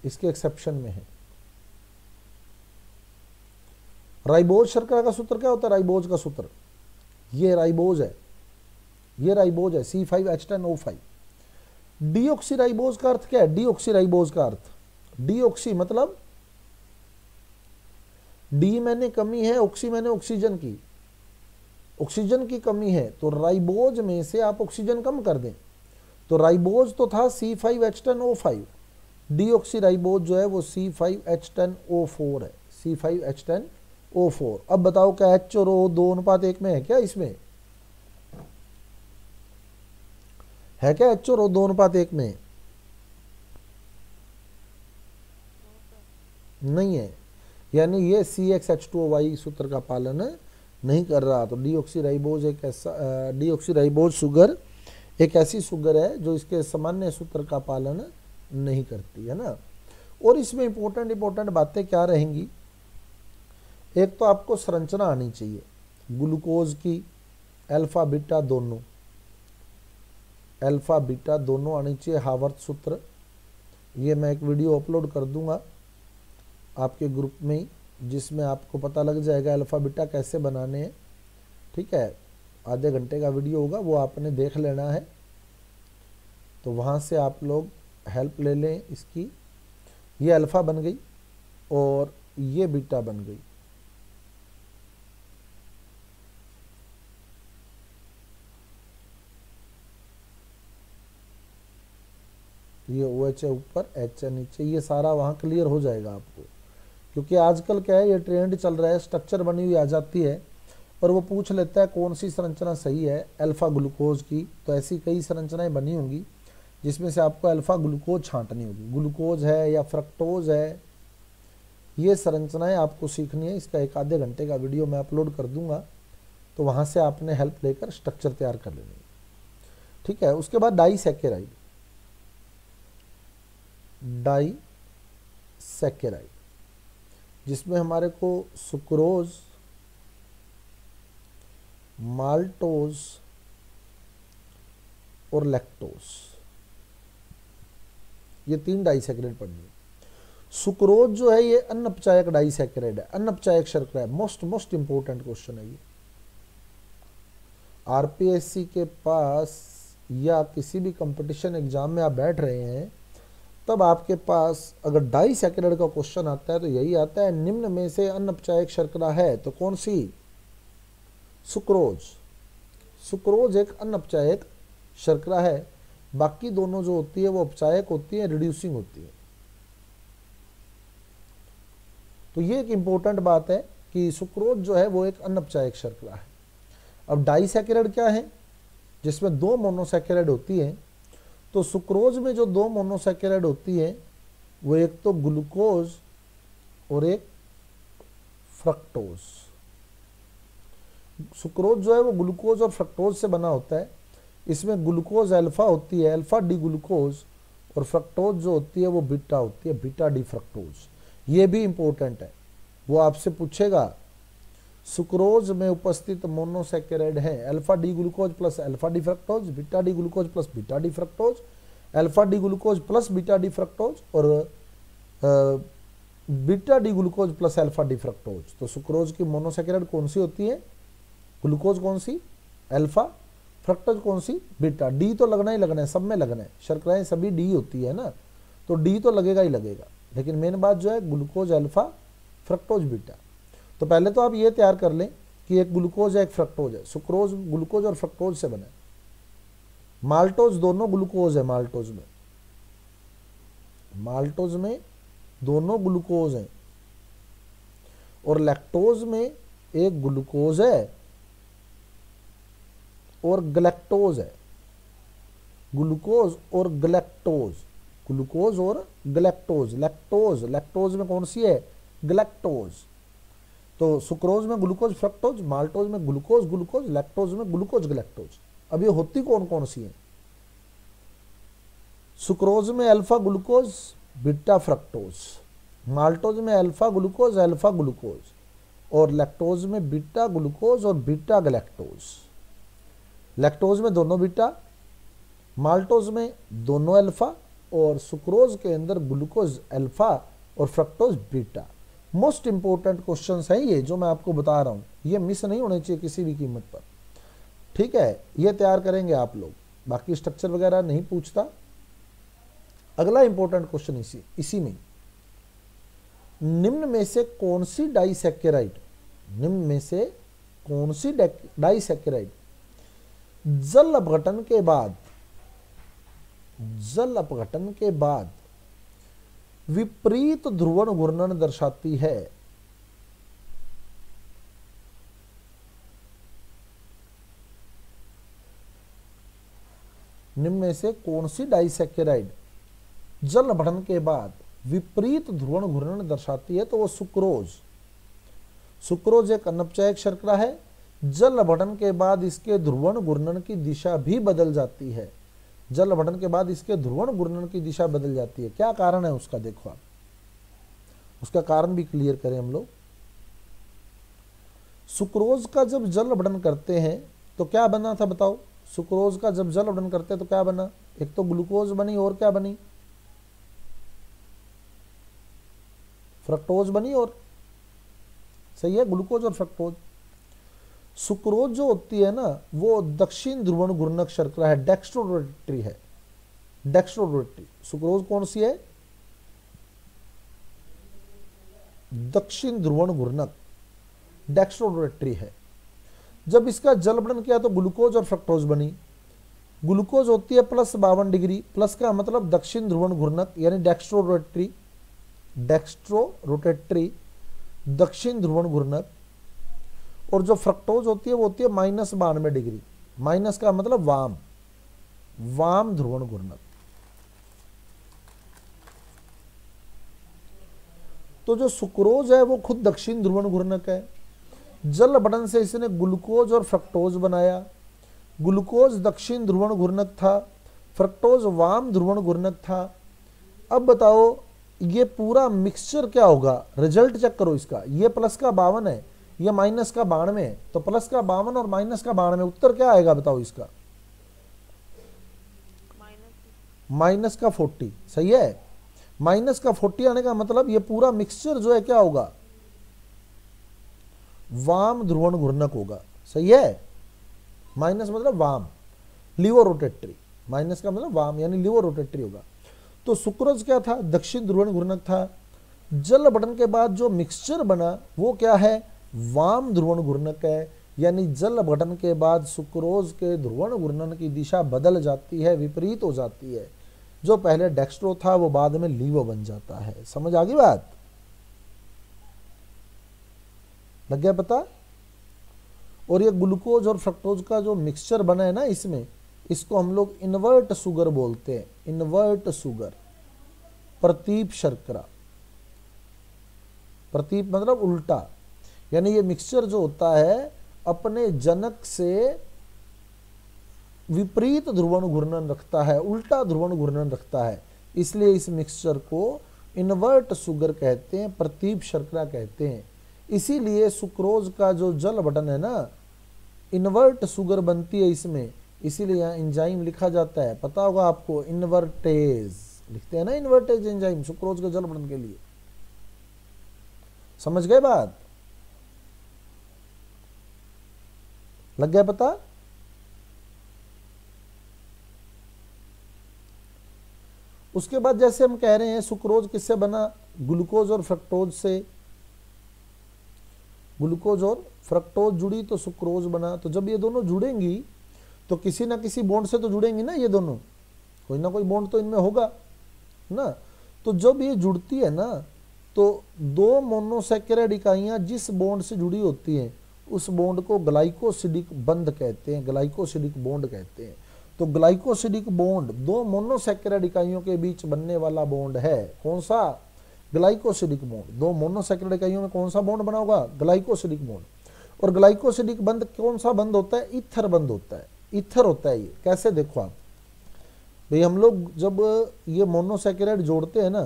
A: इसके एक्सेप्शन में है। राइबोज शर्करा का सूत्र क्या होता है? राइबोज का सूत्र, ये राइबोज है, ये राइबोज है C5H10O5। डीऑक्सीराइबोज का अर्थ क्या है? डीऑक्सीराइबोज का अर्थ, डीऑक्सी मतलब डी मैंने कमी है, ऑक्सी मैंने ऑक्सीजन की, ऑक्सीजन की कमी है, तो राइबोज में से आप ऑक्सीजन कम कर दें। तो राइबोज तो था C5H10O5, डीऑक्सीराइबोज जो है वो C5H10O4 है, C5H10O4। अब बताओ क्या H और O 2:1 में है क्या? इसमें है क्या H और O 2:1 में? नहीं है, यानी ये CXH2OY सूत्र का पालन नहीं कर रहा। तो डीऑक्सीराइबोज एक ऐसा डीऑक्सीराइबोज शुगर एक ऐसी शुगर है जो इसके सामान्य सूत्र का पालन नहीं करती है ना। और इसमें इंपॉर्टेंट बातें क्या रहेंगी? एक तो आपको संरचना आनी चाहिए ग्लूकोज की, अल्फा बीटा दोनों, अल्फा बीटा दोनों आनी चाहिए, हावर्थ सूत्र। ये मैं एक वीडियो अपलोड कर दूंगा आपके ग्रुप में ही, जिसमें आपको पता लग जाएगा अल्फा बीटा कैसे बनाने हैं। ठीक है, आधे घंटे का वीडियो होगा, वो आपने देख लेना है, तो वहाँ से आप लोग हेल्प ले लें इसकी। ये अल्फा बन गई और ये बीटा बन गई। ये OH है ऊपर, H है नीचे, ये सारा वहाँ क्लियर हो जाएगा आपको। क्योंकि आजकल क्या है, ये ट्रेंड चल रहा है, स्ट्रक्चर बनी हुई आ जाती है और वो पूछ लेता है कौन सी संरचना सही है अल्फा ग्लूकोज की। तो ऐसी कई संरचनाएं बनी होंगी जिसमें से आपको अल्फा ग्लूकोज छांटनी होगी, ग्लूकोज है या फ्रक्टोज है, ये संरचनाएं आपको सीखनी है। इसका एक आधे घंटे का वीडियो मैं अपलोड कर दूंगा, तो वहाँ से आपने हेल्प लेकर स्ट्रक्चर तैयार कर लेनी है। ठीक है, उसके बाद डाइसैकेराइड, डाइसैकेराइड जिसमें हमारे को सुक्रोज, माल्टोज और लैक्टोज, ये 3 डाइसैकेराइड पढ़नी है। सुक्रोज जो है ये अन्नपचायक डाइसैकेराइड है, अन्नपचायक शर्करा है। मोस्ट इंपोर्टेंट क्वेश्चन है ये। आरपीएससी के पास या किसी भी कंपटीशन एग्जाम में आप बैठ रहे हैं, तब आपके पास अगर डाइसैकेराइड का क्वेश्चन आता है तो यही आता है, निम्न में से अन्नपचायक शर्करा है तो कौन सी? सुक्रोज। सुक्रोज एक अन्नपचायक शर्करा है, बाकी दोनों जो होती है वो अपचायक होती है, रिड्यूसिंग होती है। तो ये एक इंपॉर्टेंट बात है कि सुक्रोज जो है वो एक अन्नपचायक शर्करा है। अब डाइसैकेराइड क्या है? जिसमें 2 मोनोसैकेराइड होती है। तो सुक्रोज में जो 2 मोनोसैकेराइड होती है वो एक तो ग्लूकोज और एक फ्रक्टोज। सुक्रोज जो है वो ग्लूकोज और फ्रक्टोज से बना होता है। इसमें ग्लूकोज अल्फा होती है, अल्फा डी ग्लूकोज, और फ्रक्टोज जो होती है वो बीटा होती है, बीटा डी फ्रक्टोज। ये भी इंपॉर्टेंट है, वो आपसे पूछेगा सुक्रोज में उपस्थित मोनोसैकेराइड है alpha D glucose plus alpha D fructose, beta D glucose plus beta D fructose, alpha D glucose plus beta D fructose और beta D glucose plus alpha D fructose. तो sucrose की monosaccharide कौन सी होती है? Glucose कौन सी? Alpha. Fructose कौन सी? Beta. D तो लगना ही लगना है, सब में लगना है, शर्कराएं सभी डी होती है ना, तो डी तो लगेगा ही लगेगा। लेकिन मेन बात जो है ग्लूकोज अल्फा, फ्रक्टोज बीटा। तो पहले तो आप ये तैयार कर लें कि एक ग्लूकोज है एक फ्रक्टोज है। सुक्रोज ग्लूकोज और फ्रक्टोज से बना है। माल्टोज दोनों ग्लूकोज है, माल्टोज में दोनों ग्लूकोज हैं, और लैक्टोज में एक ग्लूकोज है और गलैक्टोज है। ग्लूकोज और गलैक्टोज, ग्लूकोज और गलैक्टोज, लैक्टोज में कौन सी है? गलैक्टोज। तो सुक्रोज में ग्लूकोज फ्रक्टोज, माल्टोज में ग्लूकोज, लैक्टोज में ग्लूकोज गलैक्टोज। अब ये होती कौन कौन सी है? सुक्रोज में alpha glucose beta fructose, maltose में अल्फा ग्लूकोज और लैक्टोज में बीटा ग्लूकोज और बीटा गलैक्टोज। लैक्टोज में दोनों बीटा, माल्टोज में दोनों अल्फा और सुक्रोज के अंदर ग्लूकोज अल्फा और fructose beta. Most important questions हैं ये जो मैं आपको बता रहा हूं, ये मिस नहीं होने चाहिए किसी भी कीमत पर। ठीक है, ये तैयार करेंगे आप लोग, बाकी स्ट्रक्चर वगैरह नहीं पूछता। अगला इंपॉर्टेंट क्वेश्चन इसी में, निम्न में से कौन सी डाइसैकेराइड, निम्न में से कौन सी डाइसैकेराइड जल अपघटन के बाद विपरीत ध्रुवण घूर्णन दर्शाती है? निम्न में से कौन सी डाइसैकेराइड जल अपघटन के बाद विपरीत ध्रुवण घूर्णन दर्शाती है? तो वो सुक्रोज एक अनपचायक शर्करा है, जल अपघटन के बाद इसके ध्रुवण घूर्णन की दिशा भी बदल जाती है। जल अपघटन के बाद इसके ध्रुवण घूर्णन की दिशा बदल जाती है। क्या कारण है उसका, देखो आप, उसका कारण भी क्लियर करें हम लोग। सुक्रोज का जब जल अपघटन करते हैं तो क्या बना था बताओ? सुक्रोज का जब जल अपघटन करते हैं तो क्या बना? एक तो ग्लूकोज बनी और क्या बनी? फ्रक्टोज बनी। और सही है, ग्लूकोज और फ्रक्टोज। सुक्रोज जो होती है ना वो दक्षिण ध्रुवण घूर्णक शर्करा है, डेक्स्ट्रोरोटेटरी है, डेक्स्ट्रोरोटेटरी। सुक्रोज कौन सी है? दक्षिण ध्रुवण घूर्णक, डेक्स्ट्रोरोटेटरी है। जब इसका जल अपघटन किया तो ग्लूकोज और फ्रक्टोज बनी। ग्लूकोज होती है +52 डिग्री, प्लस का मतलब दक्षिण ध्रुवण घूर्णक यानी डेक्स्ट्रोरोटेटरी, डेक्स्ट्रोरोटेटरी दक्षिण ध्रुवण घूर्णक। और जो फ्रक्टोज होती है वो होती है -92 डिग्री, माइनस का मतलब वाम ध्रुवण घूर्णक। तो जो सुक्रोज है वो खुद दक्षिण ध्रुवण घूर्णक है। जल अपघटन से इसने ग्लूकोज और फ्रक्टोज बनाया। ग्लूकोज दक्षिण ध्रुवण घूर्णक था, फ्रक्टोज वाम ध्रुवण घूर्णक था। अब बताओ ये पूरा मिक्सचर क्या होगा? रिजल्ट चेक करो इसका। ये प्लस का 52 है, ये माइनस का 92 है, तो प्लस का 52 और माइनस का 92, उत्तर क्या आएगा बताओ इसका? माइनस का 40। सही है, माइनस का 40 आने का मतलब ये पूरा मिक्सचर जो है क्या होगा? वाम ध्रुवण घूर्णक होगा। सही है, माइनस मतलब वाम, लिवोरोटेटरी। माइनस का मतलब वाम यानी लिवोरोटेटरी होगा। तो सुक्रोज क्या था? दक्षिण ध्रुवण घूर्णक था। जल अपघटन के बाद जो मिक्सचर बना वो क्या है? वाम ध्रुवण घूर्णक है। यानी जल अपघटन के बाद सुक्रोज के ध्रुवण घूर्णन की दिशा बदल जाती है, विपरीत हो जाती है। जो पहले डेक्स्ट्रो था वो बाद में लीवो बन जाता है। समझ आ गई बात? लग गया पता? और ये ग्लूकोज और फ्रक्टोज का जो मिक्सचर बना है ना इसमें, इसको हम लोग इन्वर्ट शुगर बोलते हैं। इन्वर्ट शुगर, प्रतीप शर्करा। प्रतीप मतलब उल्टा, यानी ये मिक्सचर जो होता है अपने जनक से विपरीत ध्रुवण घूर्णन रखता है, उल्टा ध्रुवण घूर्णन रखता है। इसलिए इस मिक्सचर को इन्वर्ट शुगर कहते हैं, प्रतीप शर्करा कहते हैं। इसीलिए सुक्रोज का जो जल अपघटन है ना, इन्वर्ट शुगर बनती है इसमें, इसीलिए यहाँ एंजाइम लिखा जाता है। पता होगा आपको, इन्वर्टेज लिखते हैं ना, इन्वर्टेज एंजाइम सुक्रोज के जल अपघटन के लिए। समझ गए बात? लग गया पता? उसके बाद जैसे हम कह रहे हैं सुक्रोज किससे बना? ग्लूकोज और फ्रक्टोज से। ग्लूकोज और फ्रक्टोज जुड़ी तो सुक्रोज बना। तो जब ये दोनों जुड़ेंगी तो किसी ना किसी बॉन्ड से तो जुड़ेंगी ना, ये दोनों कोई ना कोई बॉन्ड तो इनमें होगा ना। तो जब ये जुड़ती है ना तो दो मोनोसैकेराइड इकाइयां जिस बॉन्ड से जुड़ी होती हैं उस बॉन्ड को ग्लाइकोसिडिक बंध कहते हैं, ग्लाइकोसिडिक बॉन्ड कहते हैं। तो ग्लाइकोसिडिक बॉन्ड दो मोनोसैकेराइड इकाइयों के बीच बनने वाला बॉन्ड है। कौन सा? Glycosidic bond. दो मोनोसैकेराइड इकाइयों में कौन सा बॉन्ड बना होगा? Glycosidic bond. और ग्लाइकोसिडिक बंध कौन सा बंध होता है? ईथर बंध होता है। ईथर होता है ये। कैसे देखो आप भाई, हम लोग जब ये मोनोसैकेराइड जोड़ते हैं ना